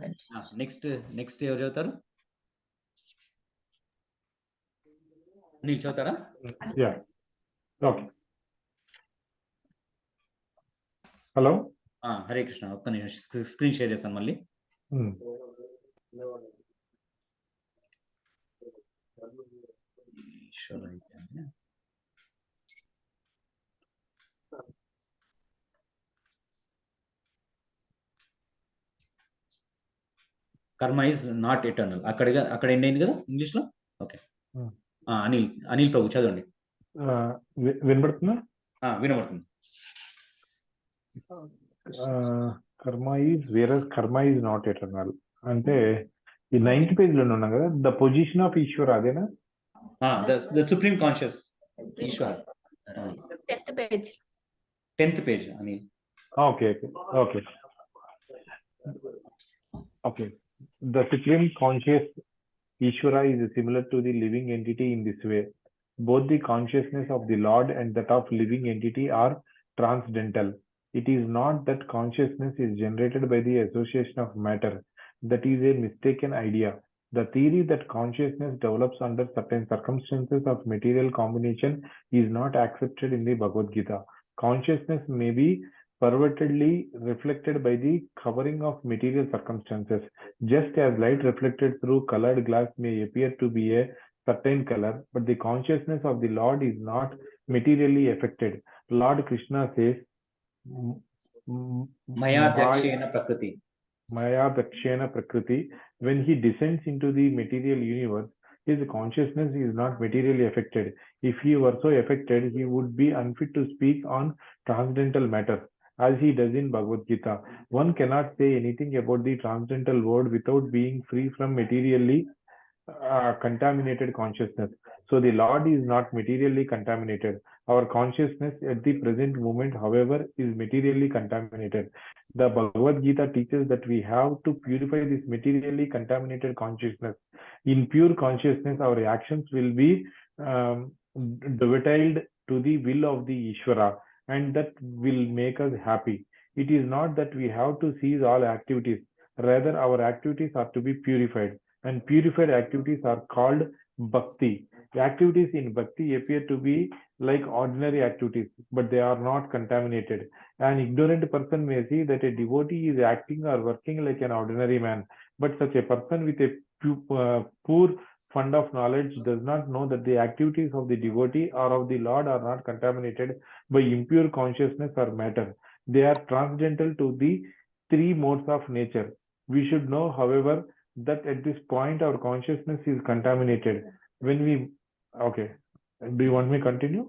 Speaker 1: నెక్స్ట్ ఎవరు చదువుతారు? నీళ్ళు చదువుతారా?
Speaker 8: ఓకే. హలో,
Speaker 1: హరే కృష్ణ. ఒక్క నిమిషం స్క్రీన్ షేర్ చేస్తాను మళ్ళీ. కర్మ ఇస్ నాట్ ఎటర్నల్. అక్కడ ఎండ్ అయింది కదా ఇంగ్లీష్ లో. Okay,
Speaker 8: Hmm.
Speaker 1: అనిల్ ప్రభు చదవండి.
Speaker 8: వినబడుతుందా?
Speaker 1: వినబడుతుంది.
Speaker 8: కర్మ ఈజ్ వేరస్ కర్మ ఈజ్ నాట్ ఎటర్నల్ అంటే ఈ 9th పేజ్ లో ఉన్నాం కదా, ద పొజిషన్ ఆఫ్ ఈశ్వర్ అదేనా?
Speaker 1: The supreme conscious Ishwar.
Speaker 2: 10th page.
Speaker 1: 10th page Anil.
Speaker 8: Okay. The supreme conscious Ishvara is similar to the living entity in this way. Both the consciousness of the Lord and that of living entity are transcendental. It is not that consciousness is generated by the association of matter. That is a mistaken idea. The theory that consciousness develops under certain circumstances of material combination is not accepted in the Bhagavad Gita. Consciousness may be pervertedly reflected by the covering of material circumstances. Just as light reflected through colored glass may appear to be a certain color, but the consciousness of the Lord is not materially affected. Lord Krishna says,
Speaker 1: మయా దక్షేణ ప్రకృతి.
Speaker 8: Maya Dakshena Prakriti. When he descends into the material universe, his consciousness is not materially affected. If he were so affected, he would be unfit to speak on transcendental matters, as he does in Bhagavad Gita. One cannot say anything about the transcendental world without being free from materially contaminated consciousness. So the Lord is not materially contaminated. Our consciousness at the present moment, however, is materially contaminated. The Bhagavad Gita teaches that we have to purify this materially contaminated consciousness. In pure consciousness, our actions will be dovetailed to the will of the Ishvara, and that will make us happy. It is not that we have to cease all activities. Rather, our activities are to be purified, and purified activities are called bhakti. The activities in bhakti appear to be like ordinary activities, but they are not contaminated. An ignorant person may see that a devotee is acting or working like an ordinary man, but such a person with a poor fund of knowledge does not know that the activities of the devotee or of the Lord are not contaminated by impure consciousness or matter. They are transcendental to the three modes of nature. We should know, however, that at this point our consciousness is contaminated. When we okay, do you want me to continue?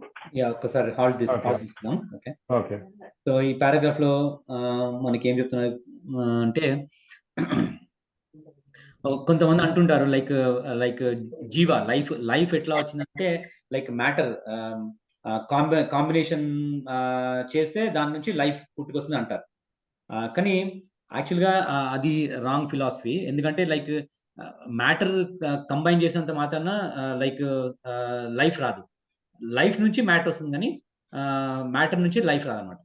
Speaker 1: ఒక్కసారి halt this pass ఇస్తాం. Okay, so ఈ paragraph లో మనకి ఏం చెప్తున్నారు అంటే, కొంతమంది అంటుంటారు లైక్ జీవ లైఫ్ ఎట్లా వచ్చిందంటే లైక్ మ్యాటర్ కాంబినేషన్ చేస్తే దాని నుంచి లైఫ్ పుట్టుకొస్తుంది అంటారు. కానీ యాక్చువల్గా అది రాంగ్ ఫిలాసఫీ. ఎందుకంటే లైక్ మ్యాటర్ కంబైన్ చేసినంత మాత్రాన లైక్ లైఫ్ రాదు. లైఫ్ నుంచి మ్యాటర్ వస్తుంది, కానీ మ్యాటర్ నుంచి లైఫ్ రాదనమాట.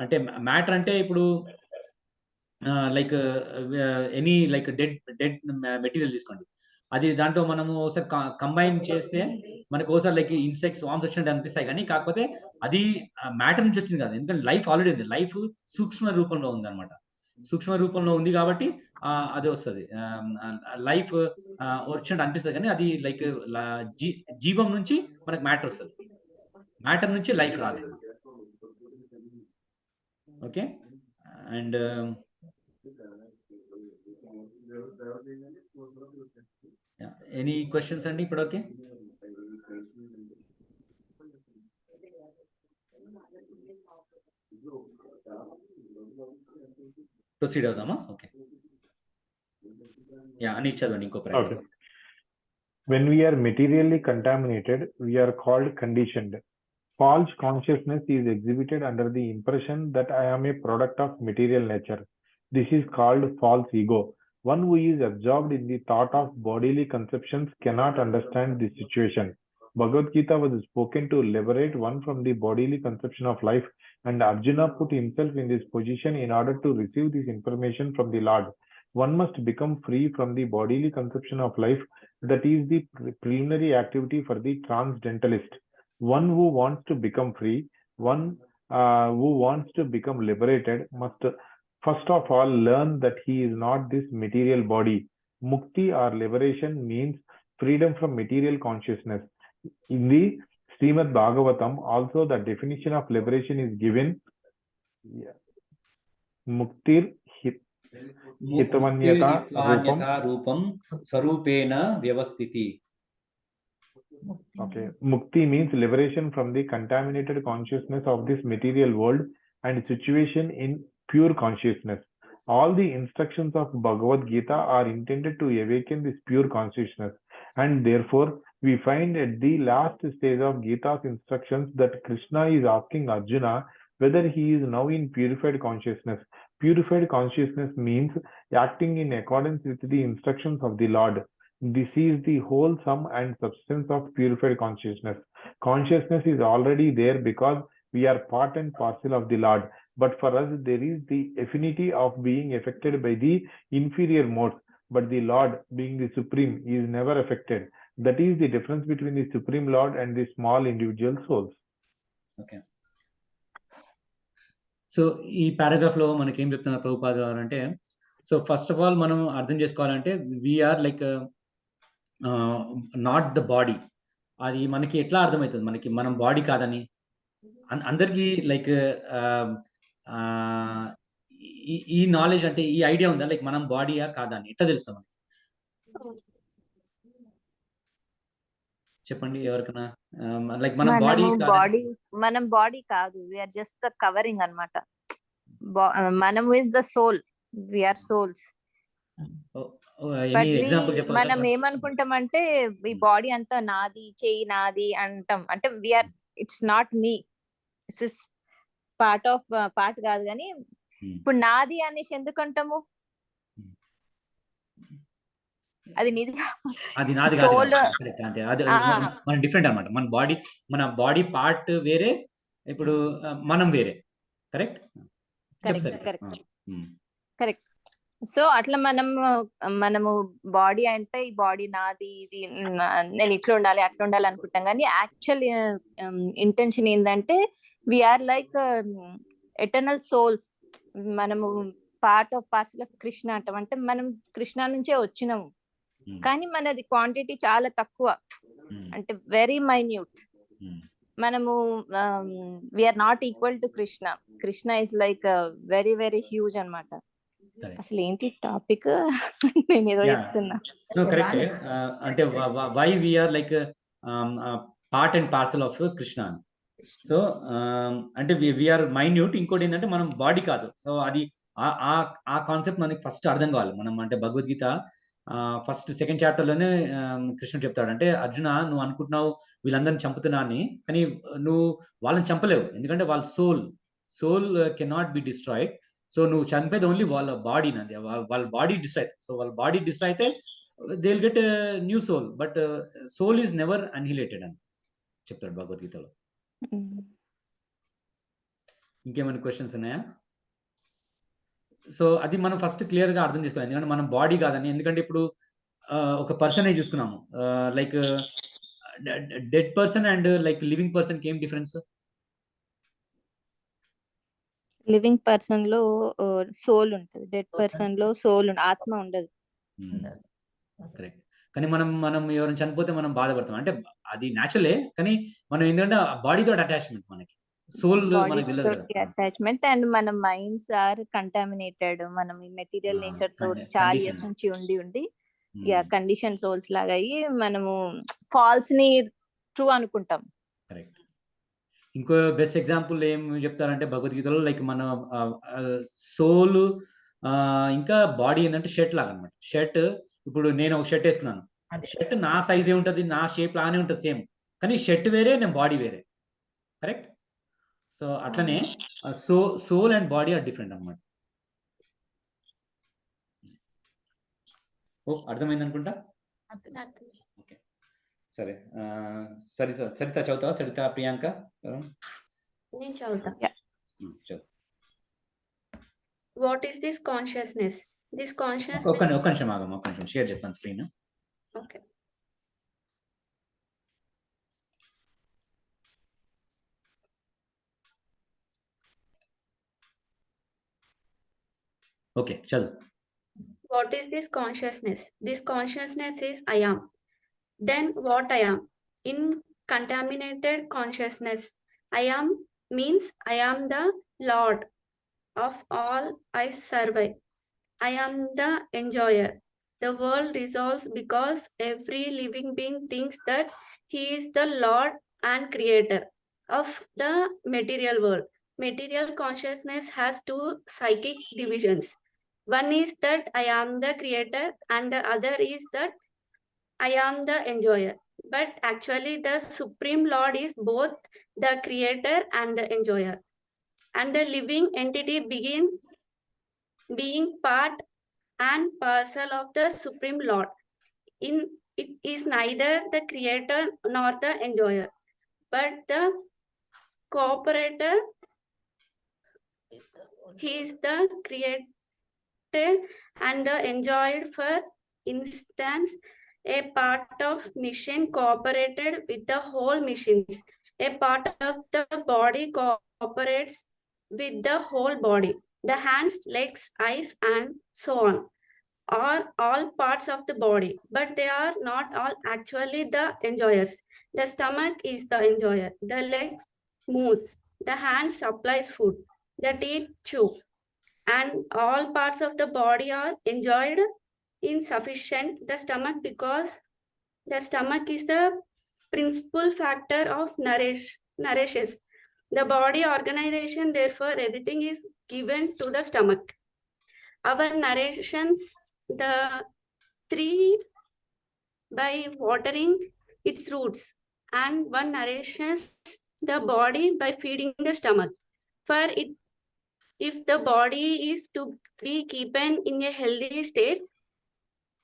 Speaker 1: అంటే మ్యాటర్ అంటే ఇప్పుడు like any like dead material తీసుకోండి, అది దాంట్లో మనము ఒకసారి కంబైన్ చేస్తే మనకు ఒకసారి లైక్ ఇన్సెక్ట్స్ వామ్స్ వచ్చినట్టు అనిపిస్తాయి, కానీ కాకపోతే అది మ్యాటర్ నుంచి వచ్చింది కాదు. ఎందుకంటే లైఫ్ ఆల్రెడీ ఉంది, లైఫ్ సూక్ష్మ రూపంలో ఉంది అనమాట. సూక్ష్మ రూపంలో ఉంది కాబట్టి అది వస్తుంది. లైఫ్ వచ్చినట్టు అనిపిస్తుంది, కానీ అది లైక్ జీవం నుంచి మనకు మ్యాటర్ వస్తుంది, మ్యాటర్ నుంచి లైఫ్ రాదు. ఓకే, అండ్ ఎనీ క్వశ్చన్స్ అండి ఇప్పుడు? Okay, proceed అవుదామా? ఓకే, అని చదవండి ఇంకో paragraph.
Speaker 8: When we are materially contaminated, we are called conditioned. False consciousness is exhibited under the impression that I am a product of material nature. This is called false ego. One who is absorbed in the thought of bodily conceptions cannot understand this situation. Bhagavad Gita was spoken to liberate one from the bodily conception of life, and Arjuna put himself in this position in order to receive this information from the Lord. One must become free from the bodily conception of life. That is the preliminary activity for the transcendentalist. One who wants to become free, one who wants to become liberated, must first of all learn that he is not this material body. Mukti or liberation means freedom from material consciousness. In the Srimad Bhagavatam, also the definition of liberation is given. Muktir హిత్వన్యత రూపం.
Speaker 1: రూపం స్వరూపేణ వ్యవస్థితి.
Speaker 8: Okay. Mukti means liberation from the contaminated consciousness of this material world and situation in pure consciousness. All the instructions of Bhagavad Gita are intended to awaken this pure consciousness, and therefore we find at the last stage of Gita's instructions that Krishna is asking Arjuna whether he is now in purified consciousness. Purified consciousness means acting in accordance with the instructions of the Lord. This is the whole sum and substance of purified consciousness. Consciousness is already there because we are part and parcel of the Lord. But for us, there is the affinity of being affected by the inferior modes. But the Lord, being the Supreme, is never affected. That is the difference between the Supreme Lord and the small individual souls.
Speaker 1: Okay. So ఈ paragraph లో మనకి ఏం చెప్తున్నారు ప్రభుపాద గారు అంటే, so first of all మనం అర్థం చేసుకోవాలంటే we are like not the body. అది మనకి ఎట్లా అర్థమవుతుంది, మనకి మనం బాడీ కాదని అందరికీ లైక్ ఈ నాలెడ్జ్ అంటే ఈ ఐడియా ఉందా, లైక్ మనం బాడీయా కాదా అని ఎట్లా తెలుస్తాం మనకి? చెప్పండి ఎవరికైనా. లైక్ మనం
Speaker 3: మనం బాడీ కాదు, వీఆర్ జస్ట్ ద కవరింగ్ అన్నమాట. మనం is the soul, we are souls. మనం ఏమనుకుంటామంటే ఈ బాడీ అంతా నాది, చెయ్యి నాది అంటాం. అంటే we are, it's not me, it's part కాదు. కానీ ఇప్పుడు నాది అనేసి ఎందుకు అంటాము? అది నీది,
Speaker 1: అది నాది కాదు. అంటే అది మన డిఫరెంట్ అన్నమాట. మన బాడీ పార్ట్ వేరే, ఇప్పుడు మనం వేరే. కరెక్ట్.
Speaker 3: సో అట్లా మనము బాడీ అంటే ఈ బాడీ నాది, ఇది నేను ఇట్లా ఉండాలి అట్లా ఉండాలి అనుకుంటాం. కానీ యాక్చువల్ ఇంటెన్షన్ ఏంటంటే వీఆర్ లైక్ ఎటర్నల్ సోల్స్. మనము part of parcel of Krishna అంటాం. అంటే మనం కృష్ణ నుంచే వచ్చినాము, కానీ మనది క్వాంటిటీ చాలా తక్కువ, అంటే వెరీ మైన్యూట్. మనము we are not equal to Krishna. Krishna is like very very huge అన్నమాట. అసలు ఏంటి టాపిక్? నేను ఏదో చెప్తున్నా.
Speaker 1: కరెక్ట్. అంటే why we are like part and parcel of Krishna. So అంటే వీఆర్ మైన్యూట్. ఇంకోటి ఏంటంటే మనం బాడీ కాదు. సో అది ఆ కాన్సెప్ట్ మనకి ఫస్ట్ అర్థం కావాలి. మనం అంటే భగవద్గీత ఫస్ట్ సెకండ్ చాప్టర్ లోనే కృష్ణుడు చెప్తాడు, అంటే అర్జున, నువ్వు అనుకుంటున్నావు వీళ్ళందరిని చంపుతున్నా అని, కానీ నువ్వు వాళ్ళని చంపలేవు. ఎందుకంటే వాళ్ళ soul can not be destroyed. So నువ్వు చంపేది ఓన్లీ వాళ్ళ బాడీని. అది వాళ్ళ బాడీ డిస్ట్రాయ్. సో వాళ్ళ బాడీ డిస్ట్రాయ్ అయితే they will get new soul, but soul is never annihilated అని చెప్తాడు భగవద్గీతలో. ఇంకేమైనా క్వశ్చన్స్ ఉన్నాయా? సో అది మనం ఫస్ట్ క్లియర్ గా అర్థం చేసుకోవాలి. ఎందుకంటే మనం బాడీ కాదని. ఎందుకంటే ఇప్పుడు ఒక పర్సన్ చూసుకున్నాము, like dead person and like living person కి ఏం డిఫరెన్స్?
Speaker 3: లివింగ్ పర్సన్ లో సోల్ ఉంటుంది, డెడ్ పర్సన్ లో సోల్ ఆత్మ ఉండదు.
Speaker 1: కరెక్ట్. కానీ మనం ఎవరైనా చనిపోతే మనం బాధపడతాం, అంటే అది న్యాచురలే. కానీ మనం ఏంటంటే బాడీతో అటాచ్మెంట్, మనకి సోల్ మనకి తెలియదు కదా.
Speaker 3: అటాచ్మెంట్ అండ్ మన మైండ్స్ ఆర్ కంటామినేటెడ్. మనం ఈ మెటీరియల్ నేచర్ తో చాలా ఇయర్స్ నుంచి ఉండి కండిషన్ సోల్స్ లాగా అయ్యి మనము ఫాల్స్ ని ట్రూ అనుకుంటాం. కరెక్ట్.
Speaker 1: ఇంకో బెస్ట్ ఎగ్జాంపుల్ ఏం చెప్తారంటే భగవద్గీతలో, లైక్ మన సోల్ ఇంకా బాడీ ఏంటంటే షర్ట్ లాగా అనమాట. షర్ట్, ఇప్పుడు నేను ఒక షర్ట్ వేసుకున్నాను, షర్ట్ నా సైజ్ ఏ ఉంటుంది, నా షేప్ లానే ఉంటుంది సేమ్, కానీ షర్ట్ వేరే, నేను బాడీ వేరే. కరెక్ట్. సో అట్లనే soul and body are different అనమాట. అర్థమైంది అనుకుంటా. ఓకే, సరే. సరిత చదువుతావా? సరిత, ప్రియాంక?
Speaker 9: నేను చదువుతా. What is this consciousness? This consciousness.
Speaker 1: ఒక్క నిమిషం ఆగమ్మా, ఒక్క నిమిషం షేర్ చేస్తాను స్క్రీన్.
Speaker 9: ఓకే.
Speaker 1: ఓకే, చదువు.
Speaker 9: What is this consciousness? This consciousness is I am. Then what I am? In contaminated consciousness, I am means I am the Lord of all I survive. I am the enjoyer. The world resolves because every living being thinks that he is the Lord and creator of the material world. Material consciousness has two psychic divisions. One is that I am the creator, and the other is that I am the enjoyer. But actually, the Supreme Lord is both the creator and the enjoyer. And the living entity being part and parcel of the Supreme Lord. It is neither the creator nor the enjoyer, but the cooperator. He is the created and the enjoyed. For instance, a part of machine cooperated with the whole machines. A part of the body cooperates with the whole body. The hands, legs, eyes, and so on are all parts of the body, but they are not all actually the enjoyers. The stomach is the enjoyer. The legs moves. The hand supplies food. The teeth chew. And all parts of the body are enjoyed insufficient. The stomach, because the stomach is the principal factor of nourishes the body organization. Therefore, everything is given to the stomach. Our narrations, the three by watering its roots, and one nourishes the body by feeding the stomach. For it, if the body is to be kept in a healthy state,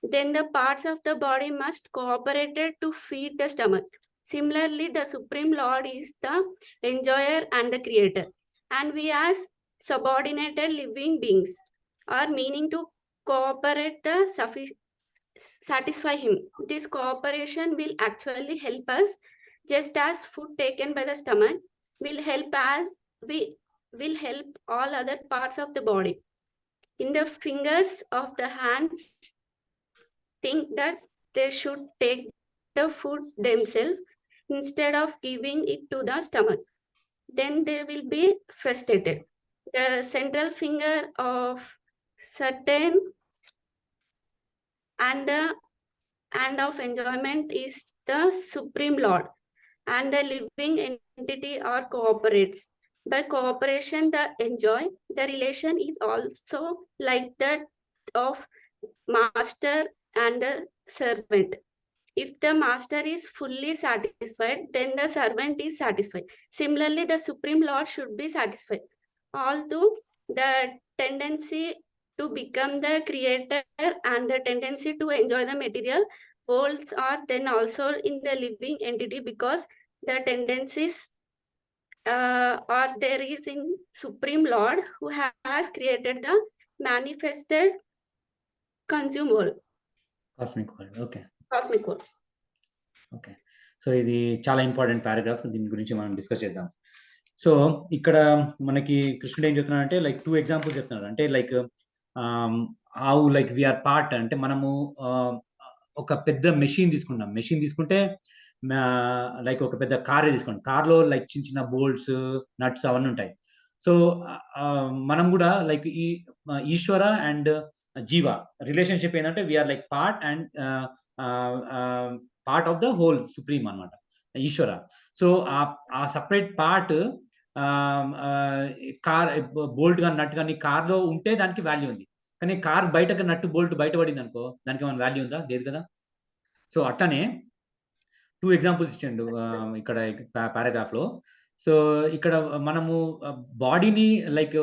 Speaker 9: then the parts of the body must cooperate to feed the stomach. Similarly, the Supreme Lord is the enjoyer and the creator, and we as subordinated living beings are meaning to cooperate the satisfy him. This cooperation will actually help us, just as food taken by the stomach will help all other parts of the body. In the fingers of the hands think that they should take the food themselves instead of giving it to the stomach. Then they will be frustrated. The central finger of certain and the and of enjoyment is the Supreme Lord, and the living entity or cooperates. By cooperation, the enjoy, the relation is also like that of master and the servant. If the master is fully satisfied, then the servant is satisfied. Similarly, the Supreme Lord should be satisfied. Although the tendency to become the creator and the tendency to enjoy the material worlds are then also in the living entity, because the tendencies are there is in Supreme Lord, who has created the manifested consume world,
Speaker 1: cosmic world. Okay,
Speaker 9: cosmic world.
Speaker 1: Okay. So ఇది చాలా important paragraph. దీని గురించి మనం discuss చేద్దాం. So ఇక్కడ మనకి కృష్ణుడు ఏం చెప్తున్నాడు అంటే, లైక్ 2 ఎగ్జాంపుల్స్ చెప్తున్నాడు. అంటే like how like we are part. అంటే మనము ఒక పెద్ద మెషిన్ తీసుకుంటాం. మెషిన్ తీసుకుంటే లైక్ ఒక పెద్ద కారే తీసుకోండి. కార్లో లైక్ చిన్న చిన్న బోల్ట్స్, నట్స్ అవన్నీ ఉంటాయి. సో మనం కూడా లైక్ ఈ ఈశ్వర అండ్ జీవ రిలేషన్షిప్ ఏంటంటే we are like part and part of the whole supreme అనమాట, ఈశ్వర. సో ఆ సపరేట్ పార్ట్ కార్ బోల్ట్ కానీ నట్ కానీ కార్లో ఉంటే దానికి వాల్యూ ఉంది. కానీ కార్ బయటకు నట్టు బోల్ట్ బయటపడింది అనుకో, దానికి ఏమైనా వాల్యూ ఉందా? లేదు కదా. సో అట్లనే 2 ఎగ్జాంపుల్స్ ఇచ్చిండు ఇక్కడ పారాగ్రాఫ్ లో. సో ఇక్కడ మనము బాడీని లైక్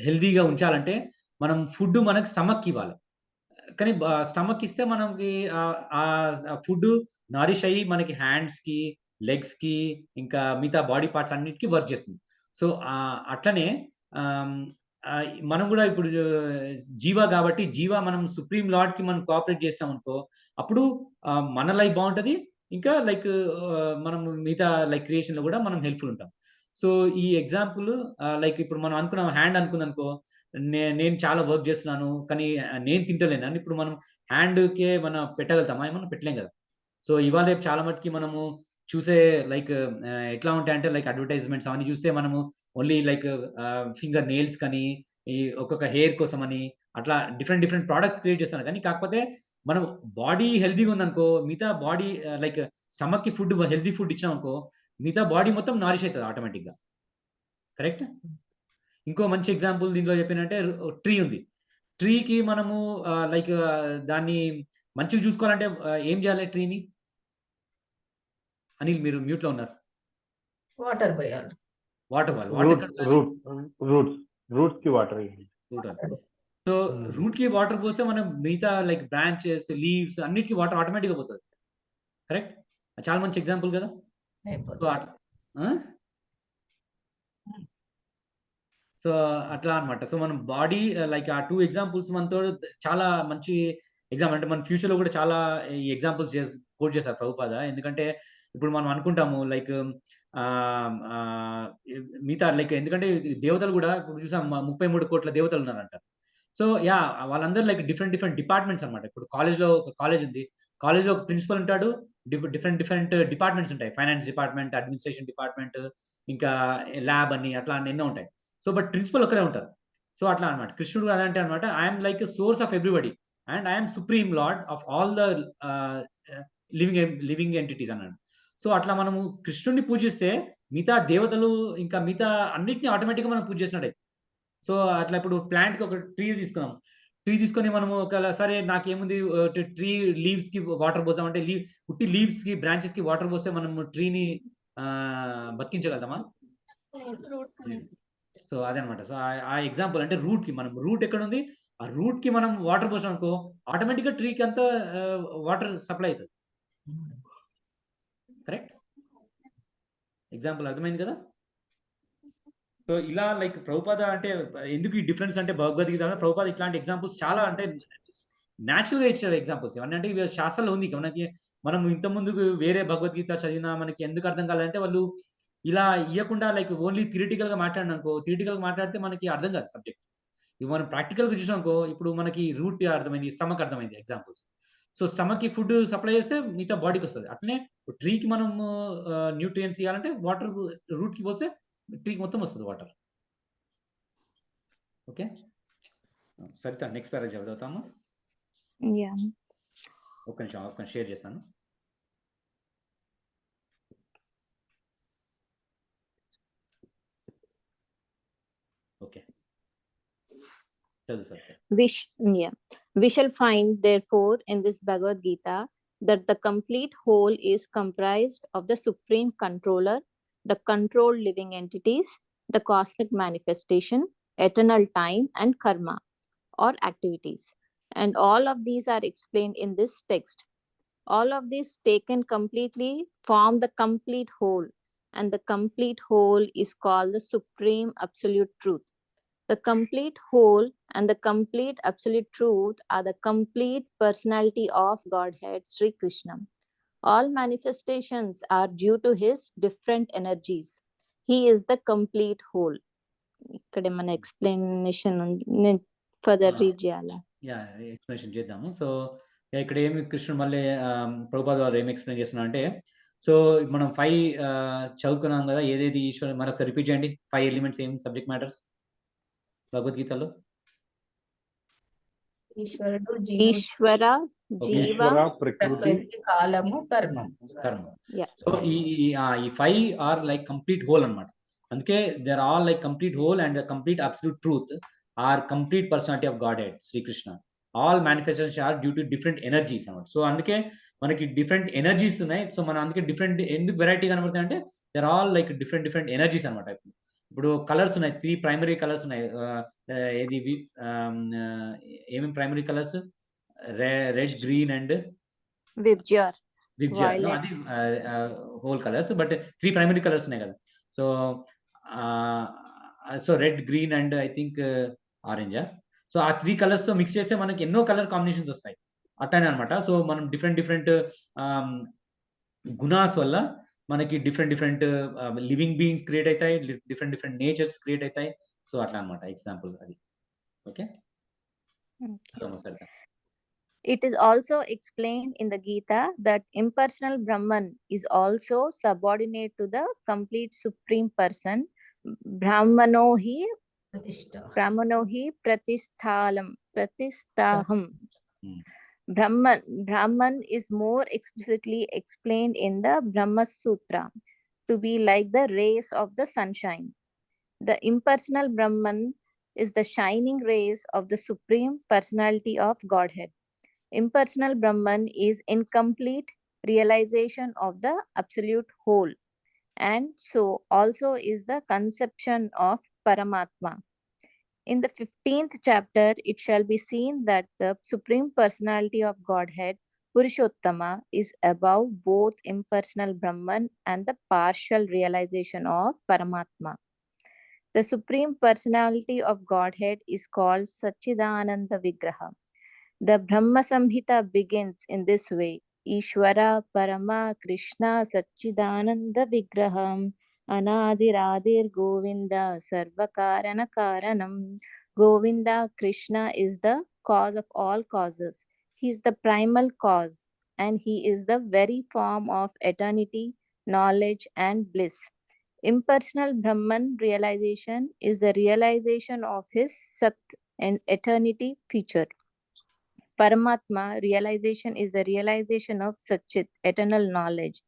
Speaker 1: హెల్దీగా ఉంచాలంటే మనం ఫుడ్ మనకి స్టమక్ ఇవ్వాలి. కానీ స్టమక్ ఇస్తే మనకి ఆ ఫుడ్ నరిష్ అయ్యి మనకి హ్యాండ్స్ కి, లెగ్స్ కి, ఇంకా మిగతా బాడీ పార్ట్స్ అన్నిటికీ వర్క్ చేస్తుంది. సో అట్లనే మనం కూడా ఇప్పుడు జీవ కాబట్టి జీవ మనం సుప్రీం లార్డ్ కి మనం కోఆపరేట్ చేసినాం అనుకో, అప్పుడు మన లైఫ్ బాగుంటది. ఇంకా లైక్ మనం మిగతా లైక్ క్రియేషన్ లో కూడా మనం హెల్ప్ఫుల్ ఉంటాం. సో ఈ ఎగ్జాంపుల్ లైక్ ఇప్పుడు మనం అనుకున్నాం, హ్యాండ్ అనుకుందనుకో, నేను చాలా వర్క్ చేస్తున్నాను కానీ నేను తింటలేను అని ఇప్పుడు మనం హ్యాండ్కే మనం పెట్టగలుగుతామా? ఏమన్నా పెట్టలేం కదా. సో ఇవాళ రేపు చాలా మటుకి మనము చూసే లైక్ ఎట్లా ఉంటాయంటే లైక్ అడ్వర్టైజ్మెంట్స్ అవన్నీ చూస్తే మనము ఓన్లీ లైక్ ఫింగర్ నెయిల్స్ కానీ ఈ ఒక్కొక్క హెయిర్ కోసమని అట్లా డిఫరెంట్ ప్రోడక్ట్స్ క్రియేట్ చేస్తున్నారు. కానీ కాకపోతే మనం బాడీ హెల్తీగా ఉందనుకో, మిగతా బాడీ లైక్ స్టమక్‌కి ఫుడ్ హెల్తీ ఫుడ్ ఇచ్చామనుకో, మిగతా బాడీ మొత్తం నారిష్ అయితది ఆటోమేటిక్‌గా. కరెక్ట్? ఇంకో మంచి ఎగ్జాంపుల్ దీంట్లో చెప్పినంటే ట్రీ ఉంది. ట్రీకి మనము లైక్ దాన్ని మంచిగా చూసుకోవాలంటే ఏం చేయాలి ట్రీని? అనిల్ మీరు మ్యూట్‌లో ఉన్నారు.
Speaker 2: వాటర్ పోయాలి.
Speaker 1: వాటర్ పోయాలి. వాటర్ ఎక్కడ పోయాలి?
Speaker 8: రూట్స్ కి వాటర్
Speaker 1: రూట్ అని. సో రూట్‌కి వాటర్ పోస్తే మనం మిగతా లైక్ బ్రాంచెస్, లీవ్స్ అన్నిటికి వాటర్ ఆటోమేటిక్‌గా పోతది. కరెక్ట్? అది చాలా మంచి ఎగ్జాంపుల్ కదా! సో
Speaker 2: అయిపోతుంది.
Speaker 1: అట్లా సో అట్లా అన్నమాట. సో మనం బాడీ లైక్ ఆ 2 ఎగ్జాంపుల్స్ మనతో చాలా మంచి ఎగ్జాంపుల్. అంటే మన ఫ్యూచర్‌లో కూడా చాలా ఈ ఎగ్జాంపుల్స్ కోట్ చేశారు ప్రభుపాద. ఎందుకంటే ఇప్పుడు మనం అనుకుంటాము లైక్ ఆహ్, ఆహ్, మిగతా లైక్ ఎందుకంటే దేవతలు కూడా ఇప్పుడు చూసాం 33,00,00,000 దేవతలు ఉన్నారంట. So yeah! వాళ్ళందరూ లైక్ డిఫరెంట్ డిపార్ట్మెంట్స్ అన్నమాట. ఇప్పుడు కాలేజ్‌లో ఒక కాలేజ్ ఉంది. కాలేజ్‌లో ఒక ప్రిన్సిపల్ ఉంటాడు. డిఫరెంట్ డిపార్ట్మెంట్స్ ఉంటాయి. ఫైనాన్స్ డిపార్ట్మెంట్, అడ్మినిస్ట్రేషన్ డిపార్ట్మెంట్, ఇంకా ల్యాబ్ అని అట్లా ఎన్నో ఉంటాయి. సో బట్ ప్రిన్సిపల్ ఒక్కరే ఉంటారు. సో అట్లా అన్నమాట. కృష్ణుడు అదంటే అన్నమాట I am like source of everybody and I am supreme lord of all the ఆహ్, లివింగ్ ఎంటిటీస్ అన్నాడు. సో అట్లా మనము కృష్ణుడిని పూజిస్తే మిగతా దేవతలు ఇంకా మిగతా అన్నిటిని ఆటోమేటిక్‌గా మనం పూజ చేసినట్టే. సో అట్లా ఇప్పుడు ప్లాంట్‌కి ఒక ట్రీ తీసుకున్నాం. ట్రీ తీసుకొని మనము ఒకవేళ సరే నాకేముంది ట్రీ లీవ్స్‌కి వాటర్ పోసామంటే ఉట్టి లీవ్స్‌కి, బ్రాంచెస్‌కి వాటర్ పోస్తే మనము ట్రీని బతికించగలుగుతామా? లేదు. సో అదనమాట. సో ఆ ఎగ్జాంపుల్ అంటే రూట్‌కి మనం రూట్ ఎక్కడుంది? ఆ రూట్‌కి మనం వాటర్ పోసామనుకో ఆటోమేటిక్‌గా ట్రీకి అంతా వాటర్ సప్లై అయితది. కరెక్ట్? ఎగ్జాంపుల్ అర్థమైంది కదా! సో ఇలా లైక్ ప్రభుపాద అంటే ఎందుకు ఈ డిఫరెన్స్ అంటే భగవద్గీతలో ప్రభుపాద ఇట్లాంటి ఎగ్జాంపుల్స్ చాలా అంటే నేచురల్‌గా ఇచ్చాడు ఎగ్జాంపుల్స్. ఇవన్నీ అంటే ఇవి శాస్త్రంలో ఉంది. మనకి మనం ఇంత ముందుకు వేరే భగవద్గీత చదివినా మనకి ఎందుకు అర్థం కాలేదంటే వాళ్ళు ఇలా ఇయ్యకుండా లైక్ ఓన్లీ థియరిటికల్‌గా మాట్లాడిననుకో, థియరిటికల్‌గా మాట్లాడితే మనకి అర్థం కాదు సబ్జెక్ట్. ఇవి మనం ప్రాక్టికల్‌గా చూసామనుకో, ఇప్పుడు మనకి రూట్ అర్థమైంది, స్టమక్ అర్థమైంది ఎగ్జాంపుల్స్. సో స్టమక్‌కి ఫుడ్ సప్లై చేస్తే మిగతా బాడీకొస్తది. అట్లనే ట్రీకి మనము న్యూట్రియంట్స్ ఇయ్యాలంటే వాటర్ రూట్‌కి పోస్తే ట్రీకి మొత్తం వస్తది water. Okay. Saritha next paragraph చదువుతాము.
Speaker 3: Yeah.
Speaker 1: ఒక్క నిమిషం షేర్ చేస్తాను. ఓకే. చదువు Saritha.
Speaker 3: We shall find, therefore, in this Bhagavad Gita that the complete whole is comprised of the supreme controller, the controlled living entities, the cosmic manifestation, eternal time, and karma or activities. And all of these are explained in this text. All of these taken completely form the complete whole, and the complete whole is called the supreme absolute truth. The complete whole and the complete absolute truth are the complete personality of Godhead Sri Krishna. All manifestations are due to his different energies. He is the complete whole. ఇక్కడ మన explanation further read చేయాలా?
Speaker 1: Explanation చేద్దాము. So ఇక్కడ ఏమి కృష్ణుడు మళ్ళీ ప్రభుపాద వారు ఏమి ఎక్స్ప్లెయిన్ చేస్తున్నారు అంటే, సో మనం 5 చదువుకున్నాం కదా, ఏదేది ఈశ్వరు మరొకసారి రిపీట్ చేయండి. 5 ఎలిమెంట్స్ ఏం సబ్జెక్ట్ మ్యాటర్స్ భగవద్గీతలో?
Speaker 2: ఈశ్వరుడు,
Speaker 3: ఈశ్వర, జీవ,
Speaker 8: ప్రకృతి,
Speaker 2: కాలము, కర్మ.
Speaker 1: సో ఈ 5 ఆర్ లైక్ కంప్లీట్ హోల్ అన్నమాట. అందుకే there all like complete whole and complete absolute truth or complete personality of godhead Shri Krishna. All manifestations are due to different energies అన్నమాట. సో అందుకే మనకి డిఫరెంట్ ఎనర్జీస్ ఉన్నాయి. సో మనం అందుకే different ఎందుకు variety కనబడుతాయి అంటే there all like different energies అన్నమాట. ఇప్పుడు కలర్స్ ఉన్నాయి, 3 ప్రైమరీ కలర్స్ ఉన్నాయి. ఏది ఏమేమి primary colours? Red, green and
Speaker 3: VIBGYOR,
Speaker 1: no, అది whole colours. But 3 primary colours ఉన్నాయి కదా. So red, green and I think ఆరెంజా. సో ఆ 3 కలర్స్ తో మిక్స్ చేస్తే మనకి ఎన్నో కలర్ కాంబినేషన్స్ వస్తాయి. అట్లానే అనమాట. సో మనం డిఫరెంట్ గుణాస్ వల్ల మనకి డిఫరెంట్ లివింగ్ బీయింగ్స్ క్రియేట్ అవుతాయి, డిఫరెంట్ నేచర్స్ క్రియేట్ అవుతాయి. సో అట్లా అనమాట ఎగ్జాంపుల్ అది. Okay.
Speaker 3: It is also explained in the Gita that impersonal Brahman is also subordinate to the complete supreme person. Brahmano hi Brahmano hi pratistaham. Brahman is more explicitly explained in the Brahma Sutra to be like the rays of the sunshine. The impersonal Brahman is the shining rays of the Supreme Personality of Godhead. Impersonal Brahman is incomplete realization of the absolute whole, and so also is the conception of Paramatma. In the 15th chapter, it shall be seen that the Supreme Personality of Godhead, Purushottama, is above both impersonal Brahman and the partial realization of Paramatma. The Supreme Personality of Godhead is called Satchidananda Vigraha. The Brahma Samhita begins in this way: Ishvara Parama Krishna Satchidananda Vigraham Anadiradir Govinda Sarvakarana Karanam. Govinda, Krishna, is the cause of all causes. He is the primal cause, and he is the very form of eternity, knowledge, and bliss. Impersonal Brahman realization is the realization of his Sat and eternity feature. Paramatma realization is the realization of Satchit, eternal knowledge.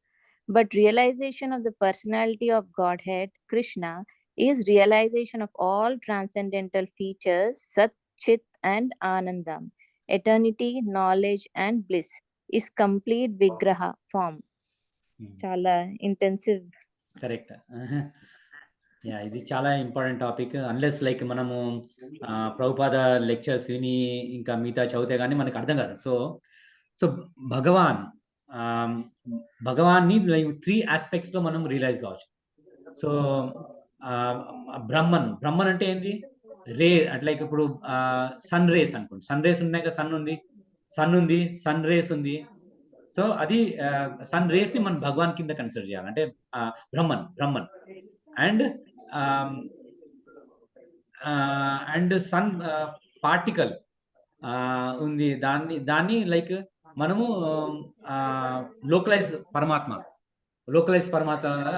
Speaker 3: But realization of the personality of Godhead, Krishna, is realization of all transcendental features, Sat, Chit, and Ananda. Eternity, knowledge, and bliss is complete Vigraha form. Chala intensive.
Speaker 1: Correct. Yeah, ఇది చాలా important topic. Unless like మనము Prabhupada lectures విని ఇంకా మిగతా చదివితే కానీ మనకు అర్థం కాదు. సో భగవాన్ని లైక్ 3 ఆస్పెక్ట్స్ లో మనం రియలైజ్ కావచ్చు. సో బ్రహ్మన్ అంటే ఏంది? రే అంటే లైక్ ఇప్పుడు సన్ రేస్ అనుకోండి. సన్ రేస్ ఉన్నాయి కదా, సన్ ఉంది, సన్ రేస్ ఉంది. సో అది సన్ రేస్ ని మనం భగవాన్ కింద కన్సిడర్ చేయాలి, అంటే బ్రహ్మన్ అండ్ సన్ పార్టికల్ ఉంది, దాన్ని లైక్ మనము లోకలైజ్ పరమాత్మ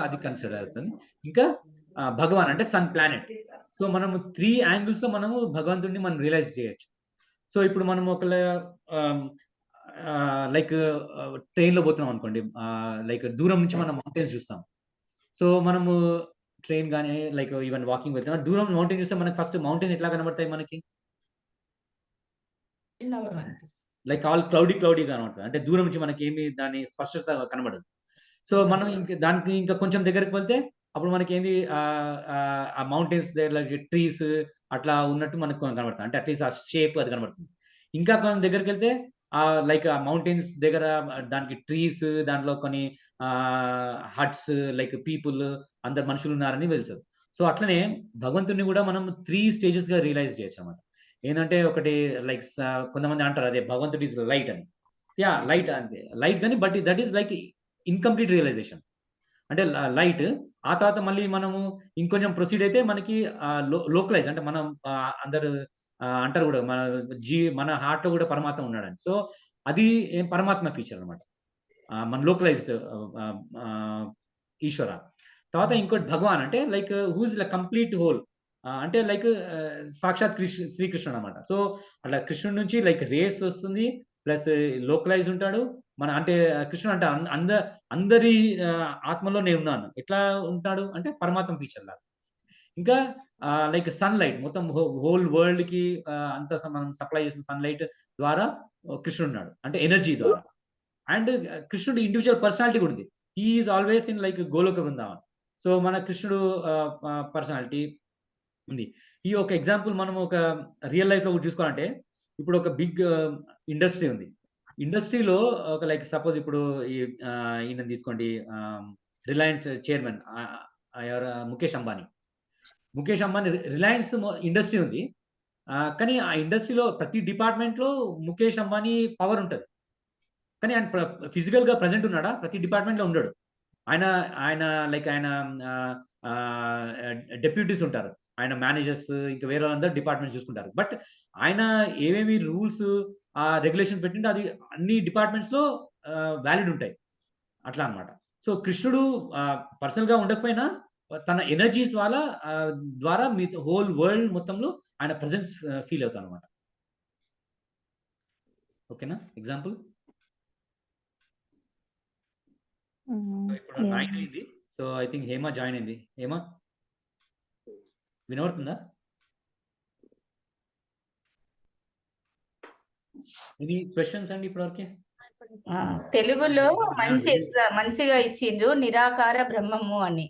Speaker 1: అది కన్సిడర్ అవుతుంది. ఇంకా భగవాన్ అంటే సన్ ప్లానెట్. సో మనము 3 యాంగిల్స్ లో మనము భగవంతుడిని మనం రియలైజ్ చేయొచ్చు. సో ఇప్పుడు మనం ఒకవేళ లైక్ ట్రైన్ లో పోతున్నాం అనుకోండి, లైక్ దూరం నుంచి మనం మౌంటైన్స్ చూస్తాం. సో మనము ట్రైన్ కానీ లైక్ ఈవెన్ వాకింగ్ వెళ్తున్నాం, దూరం మౌంటైన్ చూస్తే మనకి ఫస్ట్ మౌంటైన్స్ ఎట్లా కనబడతాయి? మనకి లైక్ ఆల్ క్లౌడీ కనబడుతుంది, అంటే దూరం నుంచి మనకి ఏమి దాని స్పష్టత కనబడదు. సో మనం ఇంకా కొంచెం దగ్గరికి వెళ్తే అప్పుడు మనకి ఏంది ఆ మౌంటైన్స్ దగ్గర ట్రీస్ అట్లా ఉన్నట్టు మనకు కనబడుతుంది, అంటే అట్లీస్ట్ ఆ షేప్ అది కనబడుతుంది. ఇంకా కొంచెం దగ్గరికి వెళ్తే లైక్ ఆ మౌంటైన్స్ దగ్గర దానికి ట్రీస్, దాంట్లో కొన్ని హట్స్, లైక్ పీపుల్, అందరు మనుషులు ఉన్నారని తెలుసు. సో అట్లనే భగవంతుడిని కూడా మనం 3 స్టేజెస్ గా రియలైజ్ చేయొచ్చు అన్నమాట. ఏంటంటే ఒకటి లైక్ కొంతమంది అంటారు అదే భగవంతుడు ఈజ్ లైట్ అని. యా, లైట్ అంతే, లైట్ కానీ but that is like incomplete realisation. అంటే లైట్ ఆ తర్వాత మళ్ళీ మనము ఇంకొంచెం ప్రొసీడ్ అయితే మనకి లోకలైజ్, అంటే మనం అందరు అంటారు కూడా మన హార్ట్ లో కూడా పరమాత్మ ఉన్నాడని. సో అది పరమాత్మ ఫీచర్ అనమాట, మన లోకలైజ్డ్ ఈశ్వర. తర్వాత ఇంకోటి భగవాన్ అంటే like whose like complete whole, అంటే లైక్ సాక్షాత్ శ్రీకృష్ణుడు అనమాట. సో అట్లా కృష్ణుడి నుంచి లైక్ రేస్ వస్తుంది, ప్లస్ లోకలైజ్ ఉంటాడు. మన అంటే కృష్ణుడు అంటే అందరి ఆత్మలో నేను ఉన్నాను. ఎట్లా ఉంటాడు అంటే పరమాత్మ ఫీచర్ లాగా. ఇంకా లైక్ సన్ లైట్, మొత్తం హోల్ వరల్డ్ కి అంత మనం సప్లై చేసిన సన్ లైట్ ద్వారా కృష్ణుడు ఉన్నాడు, అంటే ఎనర్జీ ద్వారా. అండ్ కృష్ణుడు ఇండివిజువల్ పర్సనాలిటీ కూడా ఉంది. He is always in like Goloka Brindavan. So మన కృష్ణుడు పర్సనాలిటీ ఉంది. ఈ ఒక ఎగ్జాంపుల్ మనం ఒక రియల్ లైఫ్ లో చూసుకోవాలంటే, ఇప్పుడు ఒక బిగ్ ఇండస్ట్రీ ఉంది. ఇండస్ట్రీలో ఒక లైక్ సపోజ్ ఇప్పుడు ఈయన తీసుకోండి, Reliance chairman Mukesh Ambani Reliance industry ఉంది. కానీ ఆ ఇండస్ట్రీలో ప్రతి డిపార్ట్మెంట్ లో ముఖేష్ అంబానీ పవర్ ఉంటుంది. కానీ ఆయన ఫిజికల్ గా ప్రజెంట్ ఉన్నాడా? ప్రతి డిపార్ట్మెంట్ లో ఉండడు. ఆయన లైక్ ఆయన డెప్యూటీస్ ఉంటారు, ఆయన మేనేజర్స్, ఇంకా వేరే వాళ్ళందరూ డిపార్ట్మెంట్స్ చూసుకుంటారు. బట్ ఆయన ఏమేమి రూల్స్ రెగ్యులేషన్ పెట్టింటే అది అన్ని డిపార్ట్మెంట్స్ లో వ్యాలిడ్ ఉంటాయి, అట్లా అన్నమాట. సో కృష్ణుడు పర్సనల్ గా ఉండకపోయినా తన ఎనర్జీస్ ద్వారా మీ హోల్ వరల్డ్ మొత్తంలో ఆయన ప్రెజెన్స్ ఫీల్ అవుతాం అనమాట. ఓకేనా? ఎగ్జాంపుల్ ఇప్పుడు 9 అయింది. So I think Hema join అయింది. హేమ వినబడుతుందా? ఎనీ క్వశ్చన్స్ అండి ఇప్పటివరకే?
Speaker 2: తెలుగులో మంచిగా ఇచ్చిండ్రు నిరాకార బ్రహ్మము అని.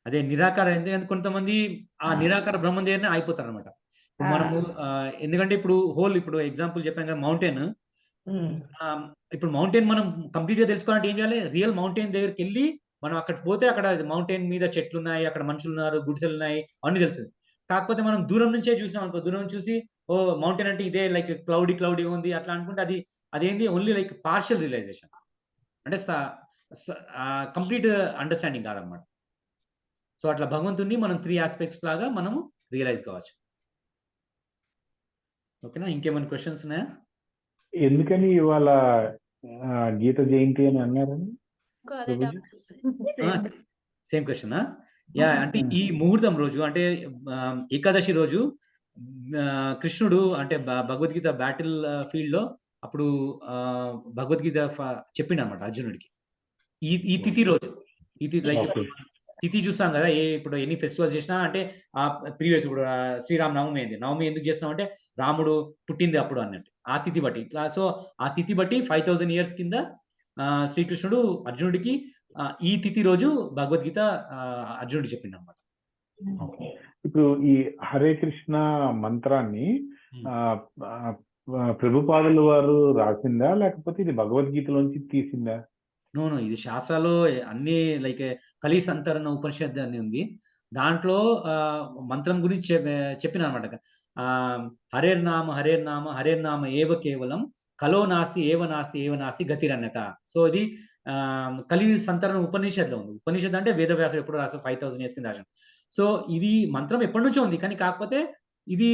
Speaker 1: అదే నిరాకార, ఎందుకంటే కొంతమంది ఆ నిరాకార బ్రహ్మం దగ్గరనే అయిపోతారు అనమాట. మనము ఎందుకంటే ఇప్పుడు ఎగ్జాంపుల్ చెప్పాం కదా, మౌంటైన్. ఇప్పుడు మౌంటైన్ మనం కంప్లీట్ గా తెలుసుకోవాలంటే ఏం చేయాలి? రియల్ మౌంటైన్ దగ్గరికి వెళ్ళి మనం అక్కడ పోతే అక్కడ మౌంటైన్ మీద చెట్లు ఉన్నాయి, అక్కడ మనుషులు ఉన్నారు, గుడిసెలు ఉన్నాయి, అన్ని తెలుస్తుంది. కాకపోతే మనం దూరం నుంచే చూసినాం అనుకో, దూరం చూసి ఓ మౌంటైన్ అంటే ఇదే లైక్ క్లౌడీ ఉంది అట్లా అనుకుంటే అదేంది ఓన్లీ లైక్ పార్షియల్ రియలైజేషన్, అంటే కంప్లీట్ అండర్స్టాండింగ్ కాదనమాట. సో అట్లా భగవంతుడిని మనం 3 ఆస్పెక్ట్స్ లాగా మనము రియలైజ్ కావచ్చు. ఓకేనా? ఇంకేమైనా క్వశ్చన్స్ ఉన్నాయా?
Speaker 8: ఎందుకని ఇవాళ గీత జయంతి అని అన్నారని?
Speaker 1: Same question. యా, అంటే ఈ ముహూర్తం రోజు అంటే ఏకాదశి రోజు కృష్ణుడు అంటే భగవద్గీత బ్యాటిల్ ఫీల్డ్ లో అప్పుడు భగవద్గీత చెప్పిండు అనమాట అర్జునుడికి. ఈ తిథి రోజు, ఈ తిథి లైక్ తిథి చూస్తాం కదా, ఇప్పుడు ఎన్ని ఫెస్టివల్స్ చేసినా అంటే ఆ ప్రీవియస్ ఇప్పుడు శ్రీరామ్ నవమి అయింది. నవమి ఎందుకు చేస్తున్నాం అంటే రాముడు పుట్టింది అప్పుడు అన్నట్టు ఆ తిథి బట్టి ఇట్లా. సో ఆ తిథి బట్టి 5000 years కింద శ్రీకృష్ణుడు అర్జునుడికి ఈ తిథి రోజు భగవద్గీత అర్జునుడు చెప్పింది అనమాట.
Speaker 8: ఇప్పుడు ఈ హరే కృష్ణ మంత్రాన్ని ప్రభుపాదుల వారు రాసిందా లేకపోతే ఇది భగవద్గీతలోంచి తీసిందా?
Speaker 1: నో, ఇది శాస్త్రాలో అన్ని లైక్ కలి సంతరణ ఉపనిషత్తు అని ఉంది. దాంట్లో మంత్రం గురించి చెప్పిన అనమాట. హరేర్నామ హరేర్నామ ఏవ కేవలం కలో నాసి ఏవ నాసి గతిరన్యత. సో ఇది కలి సంతరణ ఉపనిషత్తులో ఉంది. ఉపనిషత్తు అంటే వేదవ్యాసం ఎప్పుడు రాశారు, 5000 years కింద రాశారు. సో ఇది మంత్రం ఎప్పటి నుంచో ఉంది, కానీ కాకపోతే ఇది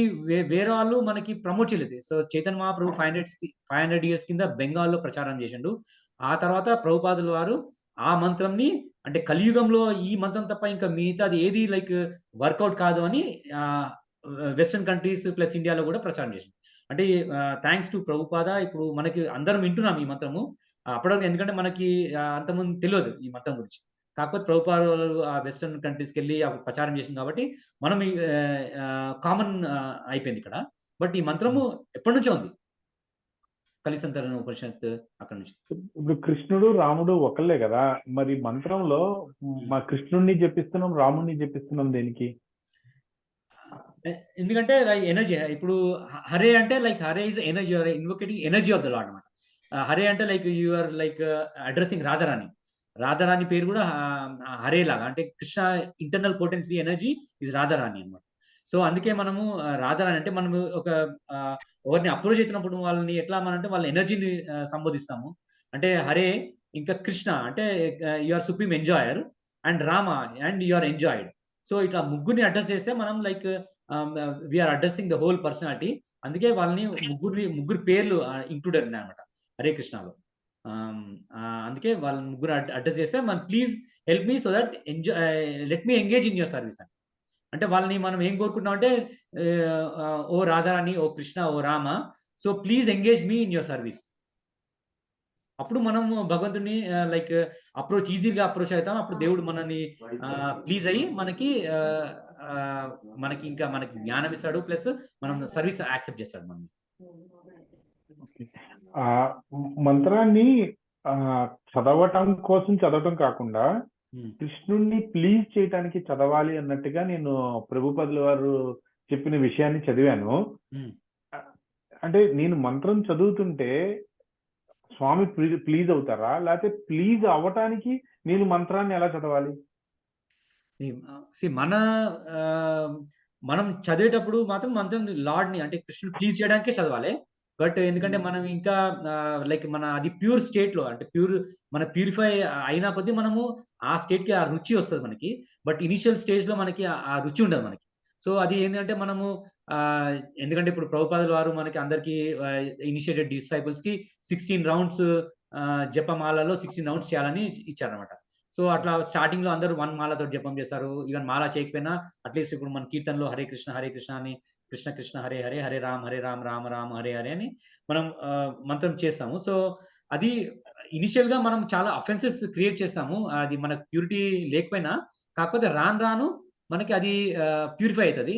Speaker 1: వేరే వాళ్ళు మనకి ప్రమోట్ చేయలేదు. సో చైతన్య మహాప్రభు 500 years కింద బెంగాల్లో ప్రచారం చేసిండు. ఆ తర్వాత ప్రభుపాదుల వారు ఆ మంత్రంని అంటే కలియుగంలో ఈ మంత్రం తప్ప ఇంకా మిగతాది ఏది లైక్ వర్కౌట్ కాదు అని వెస్టర్న్ కంట్రీస్ ప్లస్ ఇండియాలో కూడా ప్రచారం చేసింది. అంటే థ్యాంక్స్ టు ప్రభుపాద ఇప్పుడు మనకి అందరం వింటున్నాం ఈ మంత్రము. అప్పటివరకు ఎందుకంటే మనకి అంతకుముందు తెలియదు ఈ మంత్రం గురించి. కాకపోతే ప్రభుపాద ఆ వెస్టర్న్ కంట్రీస్కి వెళ్ళి ప్రచారం చేసింది కాబట్టి మనం కామన్ అయిపోయింది ఇక్కడ. బట్ ఈ మంత్రము ఎప్పటి నుంచో ఉంది, కలిసంతరణ ఉపనిషత్తు అక్కడ నుంచి.
Speaker 8: ఇప్పుడు కృష్ణుడు రాముడు ఒకళ్ళే కదా, మరి మంత్రంలో మా కృష్ణుడిని జపిస్తున్నాం రాముడిని జపిస్తున్నాం దేనికి?
Speaker 1: ఎందుకంటే ఎనర్జీ. ఇప్పుడు హరే అంటే like Hare is energy, invoking energy of the lord అనమాట. హరే అంటే like you are like addressing Radharani పేరు కూడా హరే లాగా, అంటే Krishna internal potency energy is Radharani అనమాట. సో అందుకే మనము రాధారాణి అంటే మనము ఒక ఎవరిని అప్రోచ్ అవుతున్నప్పుడు వాళ్ళని ఎట్లా అంటే వాళ్ళ ఎనర్జీని సంబోధిస్తాము. అంటే హరే ఇంకా కృష్ణ అంటే you are supreme enjoyer, and Rama and you are enjoyed. So ఇట్లా ముగ్గురిని అడ్రస్ చేస్తే మనం like we are addressing the whole personality. అందుకే వాళ్ళని ముగ్గురు పేర్లు ఇంక్లూడెడ్ ఉన్నాయన్నమాట హరే కృష్ణలో. అందుకే వాళ్ళని ముగ్గురు అడ్రస్ చేస్తే మనం please help me so that let me engage in your service అని. అంటే వాళ్ళని మనం ఏం కోరుకుంటున్నాం అంటే ఓ రాధారాణి, ఓ కృష్ణ, ఓ Rama, so please engage me in your service. అప్పుడు మనం భగవంతుని లైక్ ఈజీగా అప్రోచ్ అవుతాం. అప్పుడు దేవుడు మనని ప్లీజ్ అయ్యి మనకి ఇంకా మనకి జ్ఞానం ఇస్తాడు, ప్లస్ మనం సర్వీస్ యాక్సెప్ట్ చేస్తాడు మనం.
Speaker 8: ఆ మంత్రాన్ని చదవటం కాకుండా కృష్ణుణ్ణి ప్లీజ్ చేయటానికి చదవాలి అన్నట్టుగా నేను ప్రభుపాదుల వారు చెప్పిన విషయాన్ని చదివాను. అంటే నేను మంత్రం చదువుతుంటే స్వామి ప్లీజ్ అవుతారా, లేకపోతే ప్లీజ్ అవ్వటానికి నేను మంత్రాన్ని ఎలా చదవాలి?
Speaker 1: మనం చదివేటప్పుడు మాత్రం మంత్రం లార్డ్ని అంటే కృష్ణుడు ప్లీజ్ చేయడానికే చదవాలి. బట్ ఎందుకంటే మనం ఇంకా లైక్ మన అది ప్యూర్ స్టేట్ లో అంటే మన ప్యూరిఫై అయినా కొద్దీ మనము ఆ స్టేట్ కి ఆ రుచి వస్తుంది మనకి. బట్ ఇనిషియల్ స్టేజ్ లో మనకి ఆ రుచి ఉండదు మనకి. సో అది ఏంటంటే మనము ఎందుకంటే ఇప్పుడు ప్రభుపాదుల వారు మనకి అందరికి ఇనిషియేటెడ్ డిసైపుల్స్ కి 16 rounds జపమాలలో 16 rounds చేయాలని ఇచ్చారనమాట. సో అట్లా స్టార్టింగ్ లో అందరూ 1 మాలతో జపం చేస్తారు. ఈవెన్ మాల చేయకపోయినా అట్లీస్ట్ ఇప్పుడు మన కీర్తనలో హరే కృష్ణ అని, కృష్ణ కృష్ణ హరే హరే, హరే రామ్ రామ రామ హరే హరే అని మనం మంత్రం చేస్తాము. సో అది ఇనిషియల్ గా మనం చాలా అఫెన్సెస్ క్రియేట్ చేస్తాము. అది మనకు ప్యూరిటీ లేకపోయినా, కాకపోతే రాను మనకి అది ప్యూరిఫై అవుతుంది.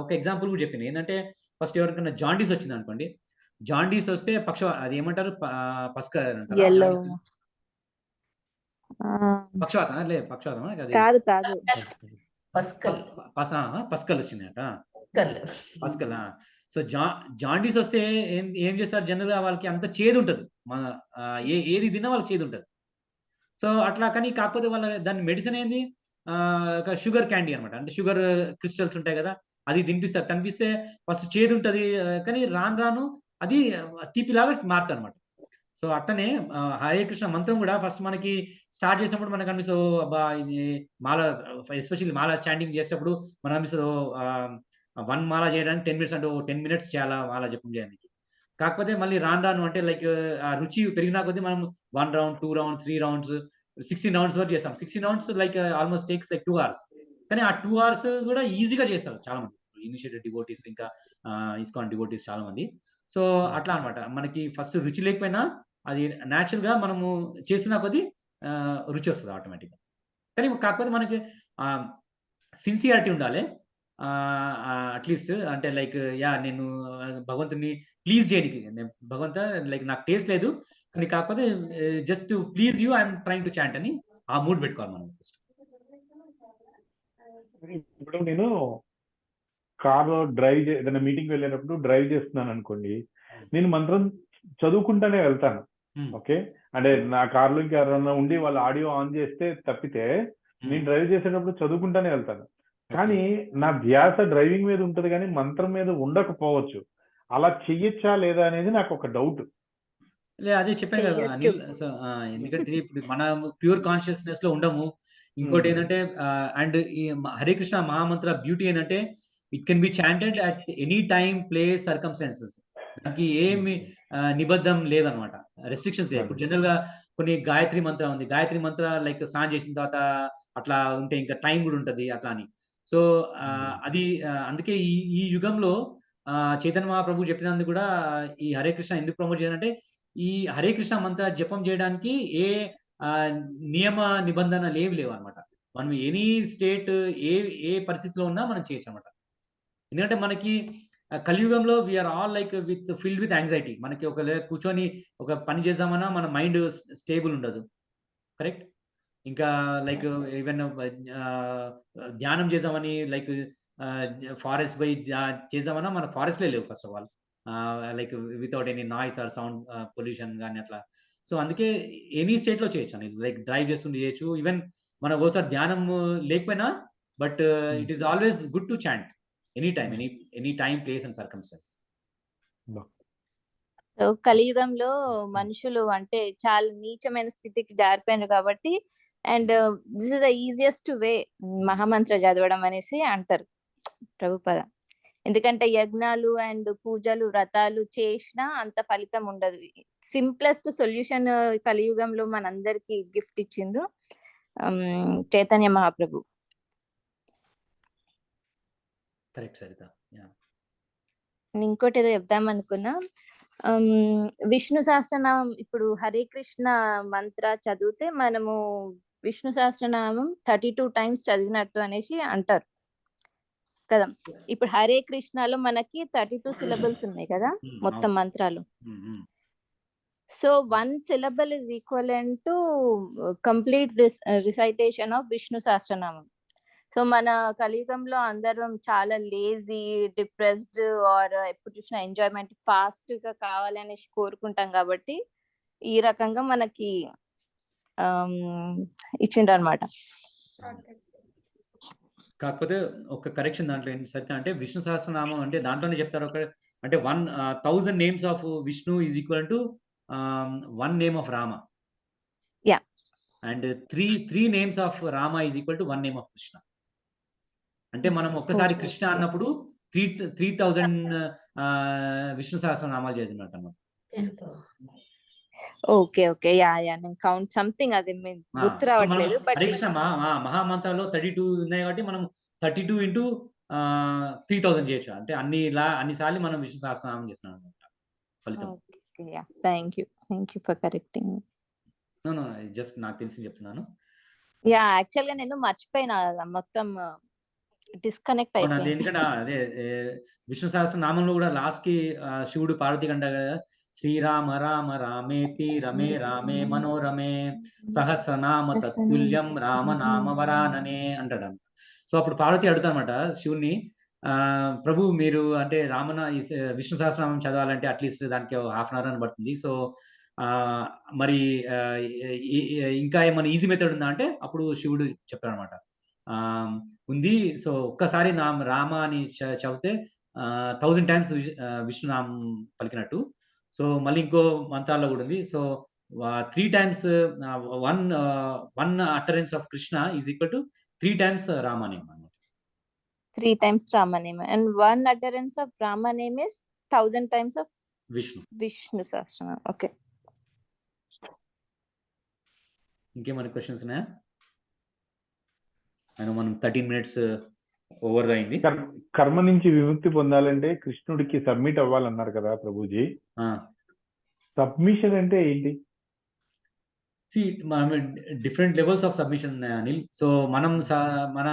Speaker 1: ఒక ఎగ్జాంపుల్ కూడా చెప్పింది ఏంటంటే, ఫస్ట్ ఎవరికైనా జాండీస్ వచ్చింది అనుకోండి, జాండీస్ వస్తే అది ఏమంటారు,
Speaker 3: Yellow.
Speaker 1: పక్షవాతం లేదు, పక్షవాతం అది
Speaker 3: కాదు
Speaker 2: పస్కల్
Speaker 1: పస్కల్ వచ్చిందట.
Speaker 2: పస్కల్.
Speaker 1: పస్కల్. సో జాండీస్ వస్తే ఏం చేస్తారు జనరల్ గా, వాళ్ళకి అంత చేదు ఉంటది. మన ఏది తిన్నా వాళ్ళకి చేదు ఉంటది. సో అట్లా, కానీ కాకపోతే వాళ్ళ దాని మెడిసిన్ ఏంది, షుగర్ క్యాండీ అనమాట. అంటే షుగర్ క్రిస్టల్స్ ఉంటాయి కదా, అది తినిపిస్తారు. కనిపిస్తే ఫస్ట్ చేదు ఉంటది, కానీ రాను అది తీపిలాగా మారుతుంది అనమాట. సో అట్టనే హరే కృష్ణ మంత్రం కూడా ఫస్ట్ మనకి స్టార్ట్ చేసినప్పుడు మనకు అనిపిస్తుంది, అబ్బా ఇది మాల, ఎస్పెషల్లీ మాల చాంటింగ్ చేసేటప్పుడు మనకు అనిపిస్తుంది, 1 మాల చేయడానికి 10 మినిట్స్ అంటే 10 మినిట్స్ చాలా మాల జపం చేయడానికి. కాకపోతే మళ్ళీ రాను అంటే లైక్ ఆ రుచి పెరిగినా కొద్దీ మనం 1 రౌండ్, 2 రౌండ్స్, 3 రౌండ్స్, 16 రౌండ్స్ వరకు చేస్తాం. 16 rounds like almost takes like 2 hours. కానీ ఆ 2 hours కూడా ఈజీగా చేస్తారు చాలా మంది ఇనిషియేటెడ్ డివోటీస్, ఇంకా ఇస్కాన్ డివోటీస్ చాలా మంది. సో అట్లా అనమాట, మనకి ఫస్ట్ రుచి లేకపోయినా అది న్యాచురల్ గా మనము చేసిన కొద్దీ రుచి వస్తుంది ఆటోమేటిక్గా. కానీ కాకపోతే మనకి సిన్సియారిటీ ఉండాలి. అట్లీస్ట్ అంటే లైక్ నేను భగవంతుని ప్లీజ్ చేయడానికి, భగవంత లైక్ నాకు టేస్ట్ లేదు, కానీ కాకపోతే just please you I'm trying to chant అని ఆ మూడ్ పెట్టుకోవాలి మనం ఫస్ట్.
Speaker 8: ఇప్పుడు నేను కార్లో ఏదైనా మీటింగ్ వెళ్ళేటప్పుడు డ్రైవ్ చేస్తున్నాను అనుకోండి, నేను మంత్రం చదువుకుంటానే వెళ్తాను. ఓకే, అంటే నా కార్లో ఇంకా ఎవరైనా ఉండి వాళ్ళ ఆడియో ఆన్ చేస్తే తప్పితే నేను డ్రైవ్ చేసేటప్పుడు చదువుకుంటానే వెళ్తాను. కానీ నా ధ్యాస డ్రైవింగ్ మీద ఉంటది, కానీ మంత్రం మీద ఉండకపోవచ్చు. అలా చెయ్యొచ్చా లేదా అనేది నాకు ఒక డౌట్.
Speaker 1: అదే చెప్పాను కదా అనిల్. సో ఎందుకంటే ఇప్పుడు మన ప్యూర్ కాన్షియస్నెస్ లో ఉండము. ఇంకోటి ఏంటంటే, అండ్ ఈ హరే కృష్ణ మహామంత్ర బ్యూటీ ఏంటంటే, it can be chanted at any time, place, circumstances. దానికి ఏమి నిబద్ధం లేదనమాట, రెస్ట్రిక్షన్స్ లేదు. ఇప్పుడు జనరల్ గా కొన్ని గాయత్రి మంత్రం ఉంది, గాయత్రి మంత్ర లైక్ స్నానం చేసిన తర్వాత అట్లా ఉంటే ఇంకా టైం కూడా ఉంటది అట్లా అని. సో అది అందుకే ఈ యుగంలో చైతన్య మహాప్రభు చెప్పినందుకు కూడా ఈ హరే కృష్ణ ఎందుకు ప్రమోట్ చేయాలంటే, ఈ హరే కృష్ణ మంత్ర జపం చేయడానికి ఏ నియమ నిబంధనలు ఏవి లేవు అనమాట. మనం ఎనీ స్టేట్, ఏ పరిస్థితిలో ఉన్నా మనం చేయొచ్చు అనమాట. ఎందుకంటే మనకి కలియుగంలో we are all like filled with anxiety. మనకి కూర్చొని ఒక పని చేద్దామన్నా మన మైండ్ స్టేబుల్ ఉండదు. కరెక్ట్. ఇంకా లైక్ ఈవెన్ ధ్యానం చేద్దామని లైక్ ఫారెస్ట్ పోయి చేద్దామన్నా మన ఫారెస్ట్లే లేవు first of all, like without any noise or sound pollution కానీ అట్లా. సో అందుకే ఎనీ స్టేట్ లో చేయొచ్చు అని, లైక్ డ్రైవ్ చేస్తుంటే చేయొచ్చు. ఈవెన్ మన ఒకసారి ధ్యానం లేకపోయినా, but it is always good to chant any time, place and circumstance.
Speaker 3: కలియుగంలో మనుషులు అంటే చాలా నీచమైన స్థితికి జారిపోయినారు కాబట్టి, and this is the easiest way మహామంత్ర చదవడం అనేసి అంటారు ప్రభుపద. ఎందుకంటే యజ్ఞాలు అండ్ పూజలు, వ్రతాలు చేసినా అంత ఫలితం ఉండదు. సింప్లెస్ట్ సొల్యూషన్ కలియుగంలో మనందరికి గిఫ్ట్ ఇచ్చిండ్రు చైతన్య మహాప్రభు.
Speaker 1: కరెక్ట్ సరిత.
Speaker 3: ఇంకోటి ఏదో చెప్దాం అనుకున్నా, విష్ణు సహస్రనామం. ఇప్పుడు హరే కృష్ణ మంత్ర చదివితే మనము విష్ణు సహస్రనామం 32 times చదివినట్టు అనేసి అంటారు కదా. ఇప్పుడు హరే కృష్ణలో మనకి 32 syllables ఉన్నాయి కదా మొత్తం మంత్రాలు. So 1 syllable is equivalent to complete recitation of Vishnu Sahasranamam. So మన కలియుగంలో అందరం చాలా లేజీ, డిప్రెస్డ్, ఆర్ ఎప్పుడు చూసినా ఎంజాయ్మెంట్ ఫాస్ట్ గా కావాలనేసి కోరుకుంటాం కాబట్టి ఈ రకంగా మనకి ఇచ్చిండ్రు అనమాట.
Speaker 1: కాకపోతే ఒక కరెక్షన్ దాంట్లో ఏంటి సరిత అంటే, విష్ణు సహస్రనామం అంటే దాంట్లోనే చెప్తారు ఒక అంటే 1000 names of Vishnu is equal to 1 name of Rama.
Speaker 3: Yeah.
Speaker 1: And 3 names of Rama is equal to 1 name of Krishna. అంటే మనం ఒక్కసారి కృష్ణ అన్నప్పుడు 3000 విష్ణు సహస్రనామాలు చదివినట్టు అన్నమాట.
Speaker 3: ఓకే ఓకే యా నేను కౌంట్ సంథింగ్ అది గుర్తు
Speaker 1: సో మనం
Speaker 3: రావట్లేదు బట్
Speaker 1: హరే కృష్ణ మహామంత్రాల్లో 32 ఉన్నాయి కాబట్టి మనం 32 ఇంటూ 3000 చేయొచ్చు. అంటే అన్ని సార్లు మనం విష్ణు సహస్రనామం చేస్తున్నాం అనమాట ఫలితం.
Speaker 3: Okay yeah thank you for correcting.
Speaker 1: No just నాకు తెలిసి చెప్తున్నాను.
Speaker 3: యా యాక్చువల్ గా నేను మర్చిపోయినా మొత్తం డిస్కనెక్ట్
Speaker 1: అవునండి.
Speaker 3: అయిపోయింది.
Speaker 1: ఎందుకంటే అదే విష్ణు సహస్రనామంలో కూడా లాస్ట్ కి శివుడు పార్వతి కంట కదా, శ్రీరామ రామ రామేతి రమే రామే మనోరమే సహస్రనామ తత్తుల్యం రామ నామ వరాననే అంటాడు. సో అప్పుడు పార్వతి అడుగుతానమాట శివుణ్ణి, ప్రభు మీరు అంటే విష్ణు సహస్రనామం చదవాలంటే అట్లీస్ట్ దానికి హాఫ్ అన్ అవర్ అని పడుతుంది. సో మరి ఇంకా ఏమైనా ఈజీ మెథడ్ ఉందా అంటే అప్పుడు శివుడు చెప్పాడనమాట, ఉంది. సో ఒక్కసారి రామ అని చదివితే 1000 టైమ్స్ విష్ణునామం పలికినట్టు. సో మళ్ళీ ఇంకో మంత్రాల్లో కూడా ఉంది. So 3 times one utterance of Krishna is equal to 3 times Rama name అన్నమాట.
Speaker 3: 3 times Rama name and 1 utterance of Rama name is 1000 times of Vishnu Sahasranam. Okay.
Speaker 1: ఇంకేమైనా క్వశ్చన్స్ ఉన్నాయా? అయినా మనం 13 మినిట్స్ ఓవర్ అయింది.
Speaker 8: కర్మ నుంచి విముక్తి పొందాలంటే కృష్ణుడికి సబ్మిట్ అవ్వాలన్నారు కదా ప్రభుజీ. సబ్మిషన్ అంటే ఏంటి?
Speaker 1: Different levels of submission Anil. So మనం మన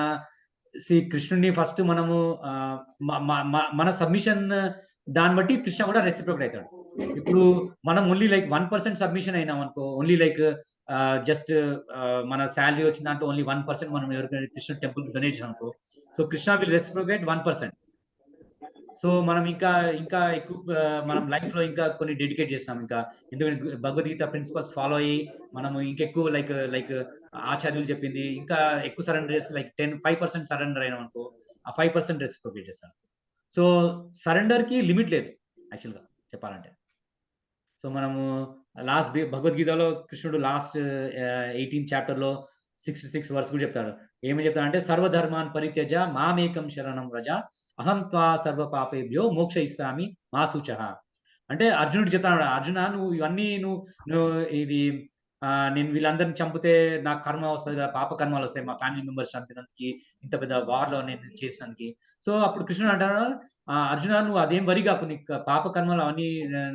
Speaker 1: కృష్ణుడిని ఫస్ట్ మనము మన సబ్మిషన్ దాన్ని బట్టి కృష్ణ కూడా రెసిప్రోకేట్ అవుతాడు. ఇప్పుడు మనం ఓన్లీ లైక్ 1% సబ్మిషన్ అయినాం అనుకో, ఓన్లీ లైక్ జస్ట్ మన శాలరీ వచ్చిన దాంట్లో ఓన్లీ 1% మనం ఎవరికైనా కృష్ణ టెంపుల్ డొనేషన్ అనుకో, so Krishna will reciprocate 1%. So మనం ఇంకా ఎక్కువ మనం లైఫ్ లో ఇంకా కొన్ని డెడికేట్ చేస్తున్నాం. ఇంకా ఎందుకంటే భగవద్గీత ప్రిన్సిపల్స్ ఫాలో అయ్యి మనము ఇంకెక్కువ లైక్ ఆచార్యులు చెప్పింది ఇంకా ఎక్కువ సరెండర్ చేస్తే లైక్ 5% సరెండర్ అయినాం అనుకో, ఆ 5% రెసిప్రోకేట్ చేస్తాను. సో సరెండర్ కి లిమిట్ లేదు యాక్చువల్గా చెప్పాలంటే. సో మనము లాస్ట్ భగవద్గీతలో కృష్ణుడు లాస్ట్ 18th చాప్టర్లో 66 వర్స్ కూడా చెప్తాడు. ఏమి చెప్తాడంటే సర్వధర్మాన్ పరిత్యజ మామేకం శరణం వ్రజ అహం త్వా సర్వ పాపేభ్యో మోక్షయిష్యామి మా శుచః. అంటే అర్జునుడు చెప్తాడు, అర్జున నువ్వు ఇవన్నీ నువ్వు ఇది నేను వీళ్ళందరిని చంపితే నాకు కర్మ వస్తుంది కదా, పాప కర్మలు వస్తాయి మా ఫ్యామిలీ మెంబర్స్ చంపినందుకు, ఇంత పెద్ద వార్లో నేను చేసినందుకు. సో అప్పుడు కృష్ణుడు అంటాడు, అర్జున నువ్వు అదేం వరి కాకు, నీకు పాప కర్మలు అవన్నీ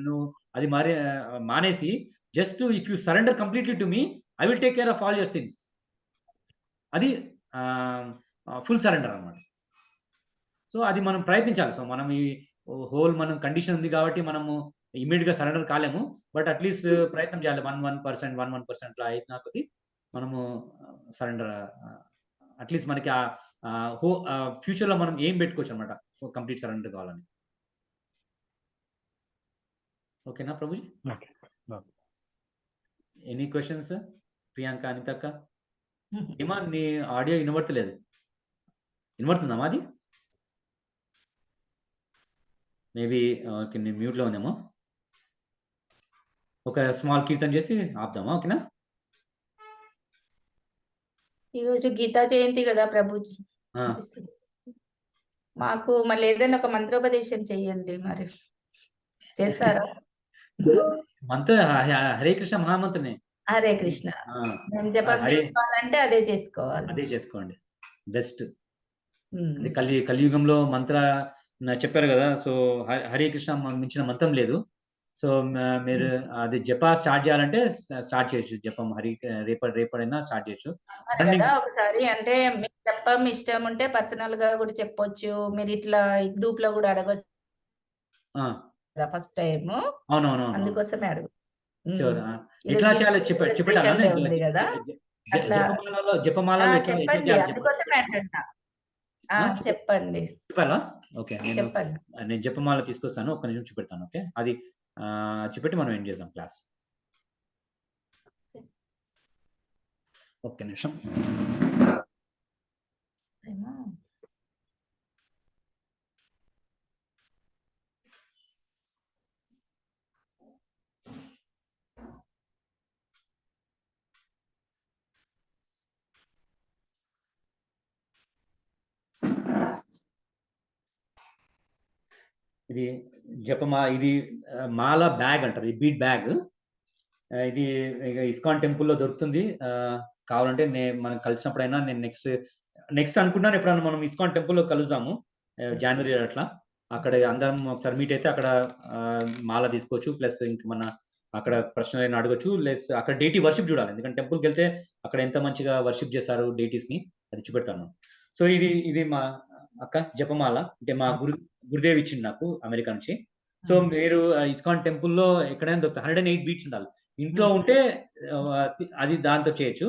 Speaker 1: నువ్వు అది మానేసి just if you surrender completely to me I will take care of all your sins. అది ఫుల్ సరెండర్ అన్నమాట. సో అది మనం ప్రయత్నించాలి. సో మనం ఈ మనం కండిషన్ ఉంది కాబట్టి మనము ఇమీడియట్ గా సరెండర్ కాలేము, బట్ అట్లీస్ట్ ప్రయత్నం చేయాలి. 1% అయినా కొద్ది మనము సరెండర్ అట్లీస్ట్ మనకి ఫ్యూచర్ లో మనం ఏం పెట్టుకోవచ్చు అనమాట కంప్లీట్ సరెండర్ కావాలని. ఓకేనా ప్రభుజీ? Any questions? ప్రియాంక, అనితక్క, ఏమా నీ ఆడియో వినబడతలేదు, వినబడుతుందా మాది? మేబీ నేను మ్యూట్లో ఉందేమో. ఒక స్మాల్ కీర్తన చేసి ఆపుదామా? ఓకేనా?
Speaker 2: ఈరోజు గీతా జయంతి కదా ప్రభుజీ, మాకు మళ్ళీ ఏదైనా ఒక మంత్రోపదేశం చెయ్యండి. మరి చేస్తారా?
Speaker 1: మంత్ర హరే కృష్ణ మహామంత్రనే.
Speaker 2: హరే కృష్ణ జపం చేసుకోవాలంటే అదే చేసుకోండి, బెస్ట్. కలియుగంలో మంత్ర చెప్పారు కదా, సో హరే కృష్ణ మించిన మంత్రం లేదు. సో మీరు అది జప స్టార్ట్ చేయాలంటే స్టార్ట్ చేయొచ్చు. జపం రేపడైనా స్టార్ట్ చేయొచ్చు. ఒకసారి అంటే మీకు జపం ఇష్టం ఉంటే పర్సనల్ గా కూడా చెప్పొచ్చు. మీరు ఇట్లా గ్రూప్ లో కూడా అడగొచ్చు. ఫస్ట్ టైం అందుకోసమే అడుగు.
Speaker 1: ఎట్లా చేయాలి
Speaker 2: ఉంది కదా,
Speaker 1: జపమాలలో
Speaker 2: అందుకోసమే అంటున్నా. చెప్పండి.
Speaker 1: చెప్పాలా? ఓకే, నేను జపమాల తీసుకొస్తాను, ఒక్క నిమిషం చూపెడతాను. ఓకే, అది చూపెట్టి మనం ఏం చేద్దాం క్లాస్. ఒక్క నిమిషం. ఇది జపమా, ఇది మాల బ్యాగ్ అంటారు, ఇది బీట్ బ్యాగ్. ఇది ఇక ఇస్కాన్ టెంపుల్లో దొరుకుతుంది. కావాలంటే మనం కలిసినప్పుడైనా నేను నెక్స్ట్ అనుకుంటాను ఎప్పుడైనా మనం ఇస్కాన్ టెంపుల్లో కలుద్దాము జనవరి అట్లా. అక్కడ అందరం ఒకసారి మీట్ అయితే అక్కడ మాల తీసుకోవచ్చు. ప్లస్ ఇంక మన అక్కడ ప్రశ్నలు అయినా అడగచ్చు. ప్లస్ అక్కడ డేటీ వర్షిప్ చూడాలి. ఎందుకంటే టెంపుల్కి వెళ్తే అక్కడ ఎంత మంచిగా వర్షిప్ చేస్తారు డేటీస్ని, అది చూపెడతాను. సో ఇది మా అక్క జపమాల, అంటే మా గురుదేవ్ ఇచ్చింది నాకు అమెరికా నుంచి. సో మీరు ఇస్కాన్ టెంపుల్లో ఎక్కడైనా దొరుకుతాయి. 108 బీట్స్ ఉండాలి. ఇంట్లో ఉంటే అది దాంతో చేయొచ్చు.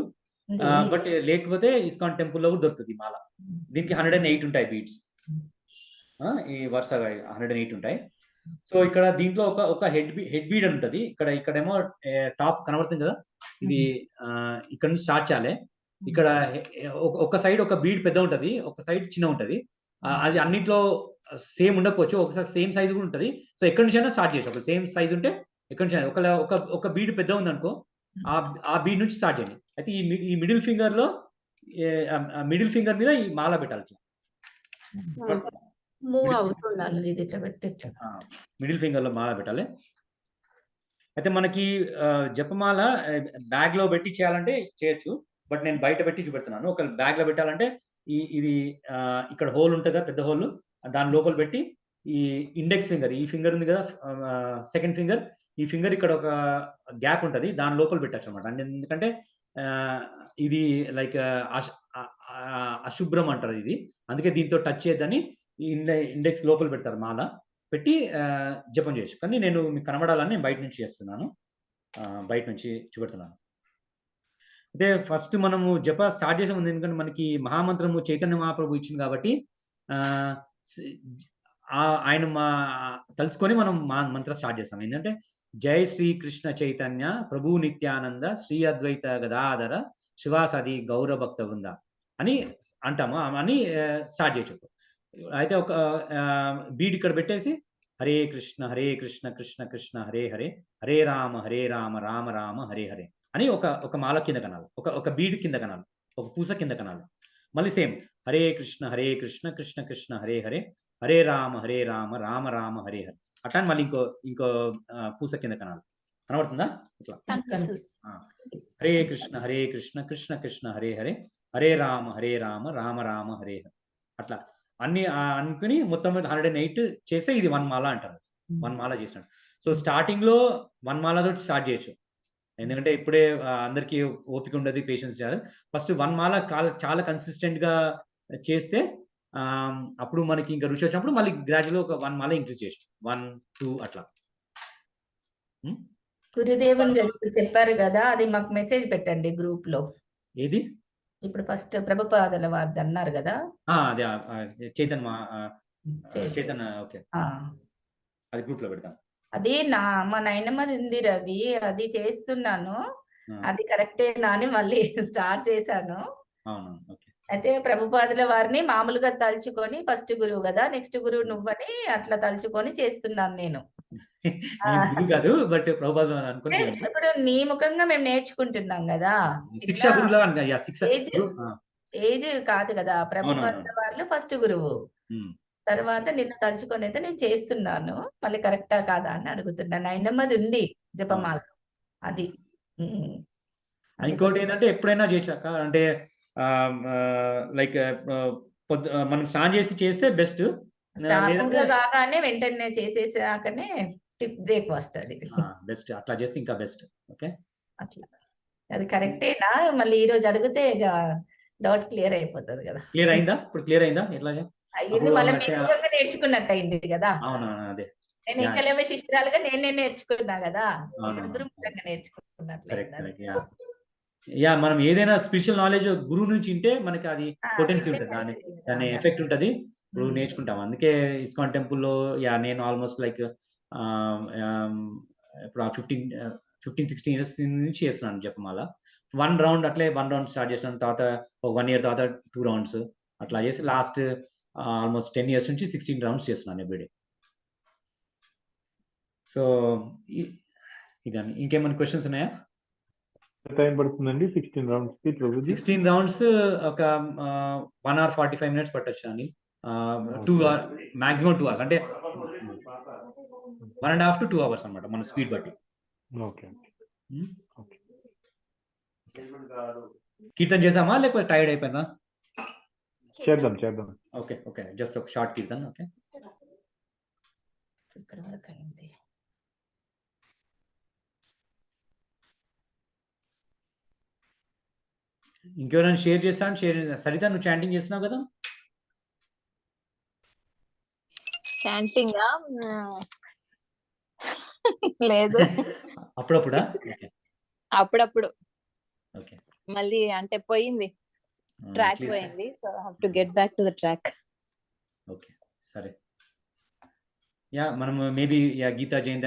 Speaker 1: బట్ లేకపోతే ఇస్కాన్ టెంపుల్లో కూడా దొరుకుతుంది మాల. దీనికి 108 ఉంటాయి బీట్స్. ఈ వరుసగా 108 ఉంటాయి. సో ఇక్కడ దీంట్లో ఒక హెడ్ బీడ్ అని ఉంటుంది. ఇక్కడేమో టాప్ కనబడుతుంది కదా, ఇది ఇక్కడ నుంచి స్టార్ట్ చేయాలి. ఇక్కడ ఒక సైడ్ ఒక బీడ్ పెద్ద ఉంటది, ఒక సైడ్ చిన్న ఉంటది. అది అన్నిట్లో సేమ్ ఉండకపోవచ్చు, ఒకసారి సేమ్ సైజ్ కూడా ఉంటది. సో ఎక్కడి నుంచి అయినా స్టార్ట్ చేయొచ్చు. ఒక సేమ్ సైజ్ ఉంటే ఎక్కడి నుంచి అయినా ఒక బీడ్ పెద్ద ఉంది అనుకో, ఆ బీడ్ నుంచి స్టార్ట్ చేయండి. అయితే ఈ మిడిల్ ఫింగర్ మీద ఈ మాల పెట్టాలి.
Speaker 2: మూవ్ అవుతున్నాను, ఇది ఇట్లా పెట్టి
Speaker 1: మిడిల్ ఫింగర్ లో మాల పెట్టాలి. అయితే మనకి జపమాల బ్యాగ్ లో పెట్టి చేయాలంటే చేయొచ్చు. బట్ నేను బయట పెట్టి చూపెడుతున్నాను. ఒక బ్యాగ్ లో పెట్టాలంటే ఇది ఇక్కడ హోల్ ఉంటుంది కదా, పెద్ద హోల్, దాని లోపల పెట్టి ఈ ఇండెక్స్ ఫింగర్, ఈ ఫింగర్ ఉంది కదా సెకండ్ ఫింగర్, ఈ ఫింగర్ ఇక్కడ ఒక గ్యాప్ ఉంటుంది, దాని లోపల పెట్టచ్చు అనమాట. ఎందుకంటే ఇది లైక్ అశుభ్రం అంటారు ఇది, అందుకే దీంతో టచ్ చేయొద్దని ఇండెక్స్ లోపల పెడతారు. మాల పెట్టి జపం చేయొచ్చు. కానీ నేను మీకు కనబడాలని నేను బయట నుంచి చేస్తున్నాను, బయట నుంచి చూపెడుతున్నాను. అయితే ఫస్ట్ మనము జప స్టార్ట్ చేసే ముందు, ఎందుకంటే మనకి మహామంత్రము చైతన్య మహాప్రభు ఇచ్చింది కాబట్టి ఆయన తలుసుకొని మనం మంత్రం స్టార్ట్ చేస్తాం. ఏంటంటే జై శ్రీ కృష్ణ చైతన్య ప్రభు నిత్యానంద శ్రీ అద్వైత గదాధర శివాసది గౌర భక్త వృంద అని అంటాము, అని స్టార్ట్ చేయొచ్చు. అయితే ఒక బీడ్ ఇక్కడ పెట్టేసి హరే కృష్ణ కృష్ణ కృష్ణ హరే హరే, హరే రామ రామ రామ హరే హరే అని ఒక మాల కింద కనాలి, ఒక బీడ్ కింద కనాలి, ఒక పూస కింద కనాలి. మళ్ళీ సేమ్ హరే కృష్ణ కృష్ణ కృష్ణ హరే హరే, హరే రామ రామ రామ హరే హరే. అట్లా మళ్ళీ ఇంకో పూస కింద కనాలి. కనబడుతుందా? ఇట్లా హరే కృష్ణ కృష్ణ కృష్ణ హరే హరే, హరే రామ రామ రామ హరే హరే. అట్లా అన్ని అనుకుని మొత్తం 108 చేస్తే ఇది 1 మాల అంటారు. 1 మాల చేసినట్టు. సో స్టార్టింగ్ లో 1 మాల తోటి స్టార్ట్ చేయొచ్చు, ఎందుకంటే ఇప్పుడే అందరికి ఓపిక ఉండదు, పేషెన్స్ చేయాలి. ఫస్ట్ 1 మాల చాలా కన్సిస్టెంట్ గా చేస్తే అప్పుడు మనకి ఇంకా రుచి వచ్చినప్పుడు మళ్ళీ గ్రాడ్యువల్ ఒక 1 మాల ఇంక్రీజ్ చేయొచ్చు, 1, 2 అట్లా.
Speaker 2: గురుదేవుని చెప్పారు కదా, అది మాకు మెసేజ్ పెట్టండి గ్రూప్ లో.
Speaker 1: ఏది?
Speaker 2: ఇప్పుడు ఫస్ట్ ప్రభుపాదుల వారిది అన్నారు కదా,
Speaker 1: అదే చైతన్య ఓకే, అది గ్రూప్ లో పెడతాం. అది
Speaker 2: మా నాయనమ్మది ఉంది రవి, అది చేస్తున్నాను, అది కరెక్టేనా అని మళ్ళీ స్టార్ట్ చేశాను. అయితే ప్రభుపాదుల వారిని మామూలుగా తలుచుకొని, ఫస్ట్ గురువు కదా, నెక్స్ట్ గురువు నువ్వని అట్లా తలుచుకొని చేస్తున్నాను నేను. ఇప్పుడు నీ ముఖంగా మేము నేర్చుకుంటున్నాం కదా, ఏజ్ కాదు కదా. ప్రభుపాదుల వారిలో ఫస్ట్ గురువు, తర్వాత నిన్ను తలుచుకొని అయితే నేను చేస్తున్నాను. మళ్ళీ కరెక్టా కాదా అని అడుగుతున్నాను. నాయనమ్మది ఉంది జపమాల, అది.
Speaker 1: ఇంకోటి ఏంటంటే ఎప్పుడైనా చేయొచ్చాక, అంటే లైక్ మనం స్నానం చేస్తే బెస్ట్.
Speaker 2: పూజ కాగానే వెంటనే చేసేసాకనే బ్రేక్ వస్తుంది,
Speaker 1: బెస్ట్. అట్లా చేస్తే ఇంకా బెస్ట్. ఓకే,
Speaker 2: అట్లా అది కరెక్టేనా? మళ్ళీ ఈ రోజు అడిగితే డౌట్ క్లియర్ అయిపోతుంది కదా.
Speaker 1: క్లియర్ అయిందా? ఇప్పుడు క్లియర్ అయిందా? ఎట్లా
Speaker 2: అయ్యింది, మళ్ళీ మీకు నేర్చుకున్నట్టు అయింది కదా.
Speaker 1: అదే
Speaker 2: నేను ఇంకా శిష్యురాలుగా నేనే నేర్చుకున్నా కదా, నేర్చుకున్నట్లయితే.
Speaker 1: మనం ఏదైనా స్పిరిచువల్ నాలెడ్జ్ గురువు నుంచి ఉంటే మనకి అది పొటెన్సీ ఉంటుంది, దాని ఎఫెక్ట్ ఉంటుంది, ఇప్పుడు నేర్చుకుంటాం. అందుకే ఇస్కాన్ టెంపుల్లో నేను ఆల్మోస్ట్ లైక్ ఇప్పుడు 15-16 ఇయర్స్ నుంచి చేస్తున్నాను జపమాల. 1 రౌండ్ అట్లే 1 రౌండ్ స్టార్ట్ చేసినాను, తర్వాత 1 ఇయర్ తర్వాత 2 రౌండ్స్ అట్లా చేసి లాస్ట్ ఆల్మోస్ట్ 10 ఇయర్స్ నుంచి 16 రౌండ్స్ చేస్తున్నాను ఎవ్రీడే. సో ఇదని. ఇంకేమైనా క్వశ్చన్స్ ఉన్నాయా?
Speaker 8: టైం పడుతుందండి 16 రౌండ్స్ కి?
Speaker 1: 16 రౌండ్స్ ఒక 1 hour 45 minutes పట్టొచ్చు అండి. 2 hours మాక్సిమం 2 hours, అంటే 1.5 to 2 hours అన్నమాట మన స్పీడ్ బట్టి.
Speaker 8: ఓకే.
Speaker 1: కీర్తన చేసామా లేకపోతే టైర్డ్ అయిపోయిందా?
Speaker 8: చేద్దాం.
Speaker 1: ఓకే జస్ట్ ఒక షార్ట్ కీర్తన. ఓకే
Speaker 2: ఇక్కడ వరకు అయింది.
Speaker 1: ఇంకెవరైనా షేర్ చేస్తాను. సరిత నువ్వు చాంటింగ్ చేస్తున్నావు కదా?
Speaker 3: చాంటింగ్ లేదు.
Speaker 1: అప్పుడప్పుడా?
Speaker 3: అప్పుడప్పుడు.
Speaker 1: ఓకే
Speaker 3: మళ్ళీ అంటే పోయింది, ట్రాక్ పోయింది. So I have to get back to the track.
Speaker 1: Okay సరే. మనం మేబీ గీతా జయంతి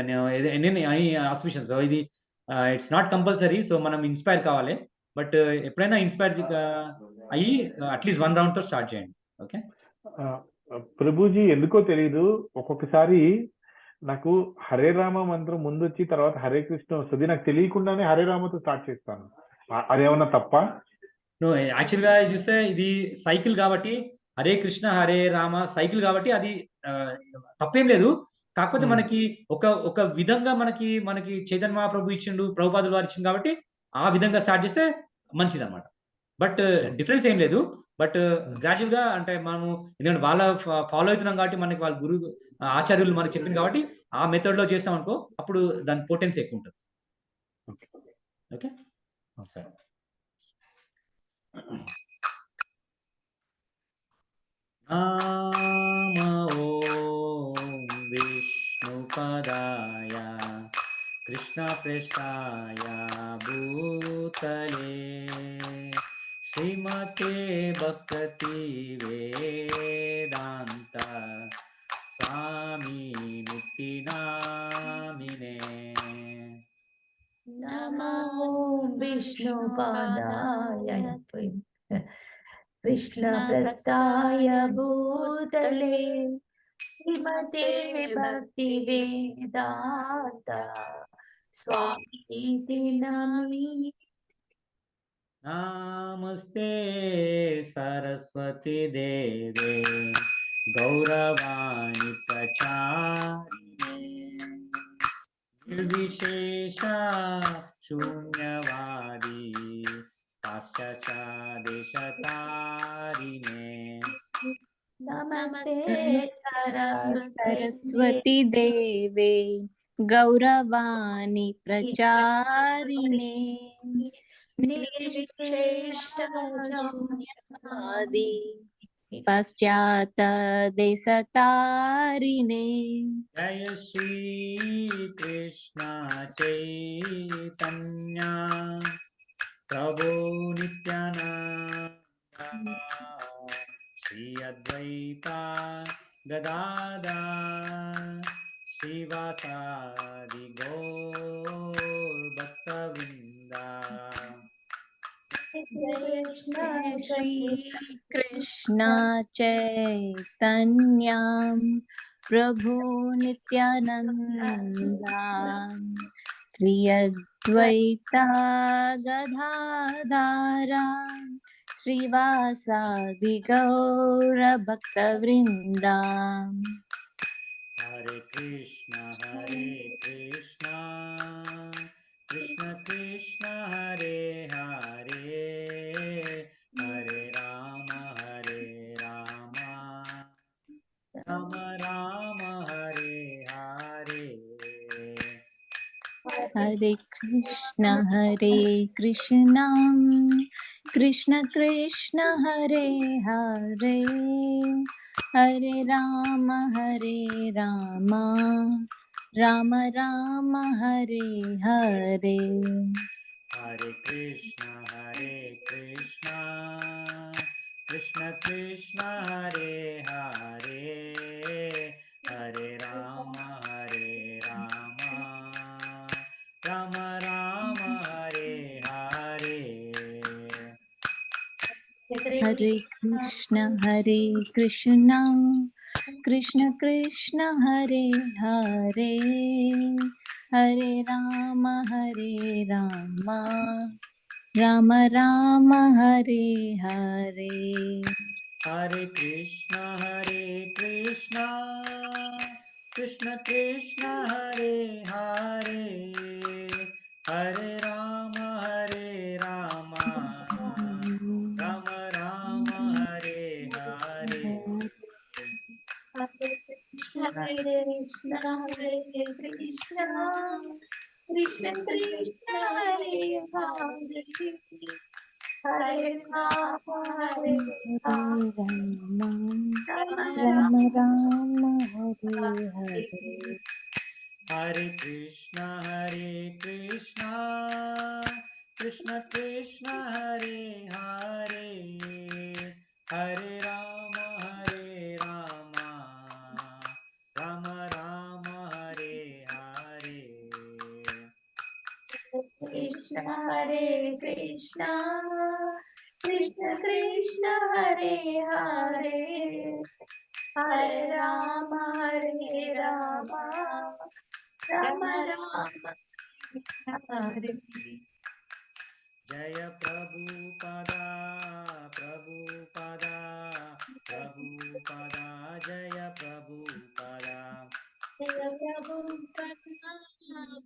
Speaker 1: అని ఆస్పిషన్స్. సో ఇది ఇట్స్ నాట్ కంపల్సరీ. సో మనం ఇన్స్పైర్ కావాలి. బట్ ఎప్పుడైనా ఇన్స్పైర్ అయ్యి అట్లీస్ట్ 1 రౌండ్ తో స్టార్ట్ చేయండి. ఓకే
Speaker 8: ప్రభుజీ, ఎందుకో తెలీదు, ఒక్కొక్కసారి నాకు హరే రామ మంత్రం ముందు వచ్చి తర్వాత హరే కృష్ణ వస్తుంది. నాకు తెలియకుండానే హరే రామతో స్టార్ట్ చేస్తాను. అదేమన్నా తప్ప?
Speaker 1: యాక్చువల్ గా చూస్తే ఇది సైకిల్ కాబట్టి, హరే కృష్ణ హరే రామ సైకిల్ కాబట్టి అది తప్పేం లేదు. కాకపోతే మనకి ఒక విధంగా మనకి చైతన్య మహాప్రభు ఇచ్చిండు, ప్రభుపాదులు వారు ఇచ్చిండు కాబట్టి ఆ విధంగా స్టార్ట్ చేస్తే మంచిది అనమాట. బట్ డిఫరెన్స్ ఏం లేదు. బట్ గ్రాడ్యువల్ గా అంటే మనము ఎందుకంటే వాళ్ళ ఫాలో అవుతున్నాం కాబట్టి, మనకి వాళ్ళ గురువు ఆచార్యులు మనకి చెప్పింది కాబట్టి ఆ మెథడ్ లో చేస్తాం అనుకో, అప్పుడు దాని పొటెన్స్ ఎక్కువ ఉంటుంది. ఓకే సరే. నమో విష్ణుపదాయ కృష్ణప్రేష్ఠాయ భూతలే శ్రీమతే భక్తి వేదాంత స్వామి నిత్య నామినే.
Speaker 2: నమో విష్ణుపాదాయ కృష్ణ ప్రస్థాయ భూతలే శ్రీమతే భక్తి వేదాంత స్వామి నామినే.
Speaker 1: నమస్తే సరస్వతి దేవే గౌరవాణి ప్రచారిణే నిర్విశేష శూన్యవాది పాశ్చాత్యదేశతారిణే.
Speaker 2: నమస్తే
Speaker 3: సరస్వతి దేవే గౌరవాణి ప్రచారిణే నిర్విశేషశూన్యవాది పశ్చాత్త దేశతారిణే.
Speaker 1: జయ శ్రీ కృష్ణ చైతన్య ప్రభు నిత్యానంద శ్రీ అద్వైత గదాధర్ శ్రీవాసాది గౌర్ భక్తవృంద.
Speaker 3: శ్రీ కృష్ణ చైతన్య ప్రభు నిత్యానంద శ్రీ అద్వైత గదాధర శ్రీవాసాది గౌర భక్తవృంద.
Speaker 1: Hare Krishna Krishna Krishna Hare Hare Hare Rama Rama Rama Hare Hare.
Speaker 3: Hare Krishna Krishna Krishna Hare Hare Hare Rama Rama Rama Hare Hare.
Speaker 1: Hare Krishna Krishna Krishna Hare Hare Hare Rama Rama Rama Hare Hare.
Speaker 3: Hare Krishna Krishna Krishna Hare Hare Hare Rama Rama Rama Hare Hare.
Speaker 1: Hare Krishna Krishna Krishna Krishna Hare Hare Hare Rama, Rama Rama, Hare Hare.
Speaker 2: Hare Krishna, Hare Krishna, Krishna Krishna, Hare Hare, Hare Rama, Hare Rama, Rama
Speaker 3: Rama
Speaker 2: Rama,
Speaker 3: Rama Hare Hare.
Speaker 1: Hare Krishna, Krishna Krishna, Hare Hare, Hare Rama, Rama Rama, Hare Hare.
Speaker 2: Krishna, Hare Krishna, Krishna Krishna, Hare Hare, Hare Rama, Rama Rama, Hare.
Speaker 1: Jaya Prabhupada, Prabhupada, Prabhupada, Jaya Prabhupada.
Speaker 2: Jaya Prabhupada,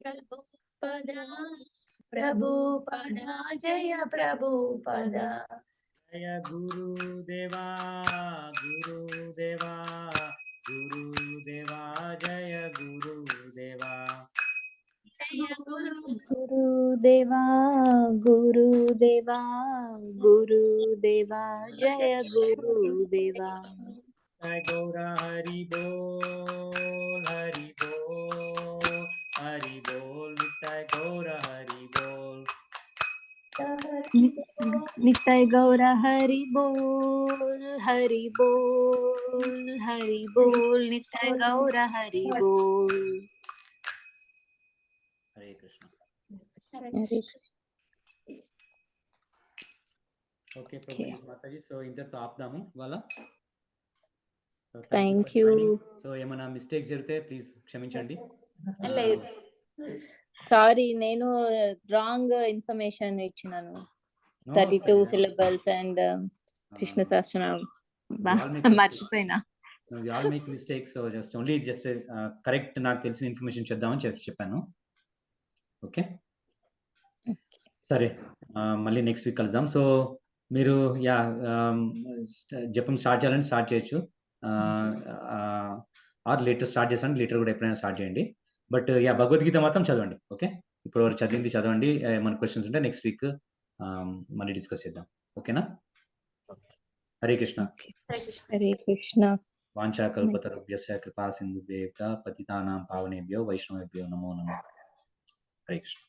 Speaker 2: Prabhupada, Prabhupada, Jaya Prabhupada.
Speaker 1: Jaya Guru Deva, Guru Deva, Guru Deva, Jaya Guru Deva.
Speaker 2: Jaya Guru
Speaker 3: Gurudeva, Gurudeva, Gurudeva, Jaya Gurudeva.
Speaker 1: Jai Gaura Hari Bol, Hari Bol, Hari Bol, Jai Gaura Hari Bol.
Speaker 3: Nitai Gaura Hari Bol, Hari Bol, Hari Bol, Nitai Gaura Hari Bol.
Speaker 1: Hare Krishna.
Speaker 3: Hare Krishna.
Speaker 1: Okay, Prabhuji, Mataji. So ఇంతటితో ఆపుదాము ఇవాళ. So
Speaker 3: Thank
Speaker 1: for
Speaker 3: you.
Speaker 1: joining. So ఏమైనా mistakes జరిగితే please క్షమించండి.
Speaker 3: Sorry, నేను wrong information ఇచ్చినాను. 32 syllables and Krishna Sahasranam మర్చిపోయినా.
Speaker 1: We all make mistakes, so just correct నాకు తెలిసిన ఇన్ఫర్మేషన్ చెప్దామని చెప్పాను. ఓకే, సరే, మళ్ళీ నెక్స్ట్ వీక్ కలుద్దాం. సో మీరు జపం స్టార్ట్ చేయాలని స్టార్ట్ చేయొచ్చు, ఆర్ లీటర్ స్టార్ట్ చేసాను, లీటర్ కూడా ఎప్పుడైనా స్టార్ట్ చేయండి. బట్ భగవద్గీత మాత్రం చదవండి. ఓకే, ఇప్పుడు చదివింది చదవండి. మన క్వశ్చన్స్ ఉంటే నెక్స్ట్ వీక్ మళ్ళీ డిస్కస్ చేద్దాం. ఓకేనా? హరే కృష్ణ.
Speaker 3: హరే కృష్ణ.
Speaker 1: వాంఛా కల్పతరుభ్యస్య కృపా సింధుభ్యో పతితానాం పావనేభ్యో వైష్ణవేభ్యో నమో నమః. హరే కృష్ణ.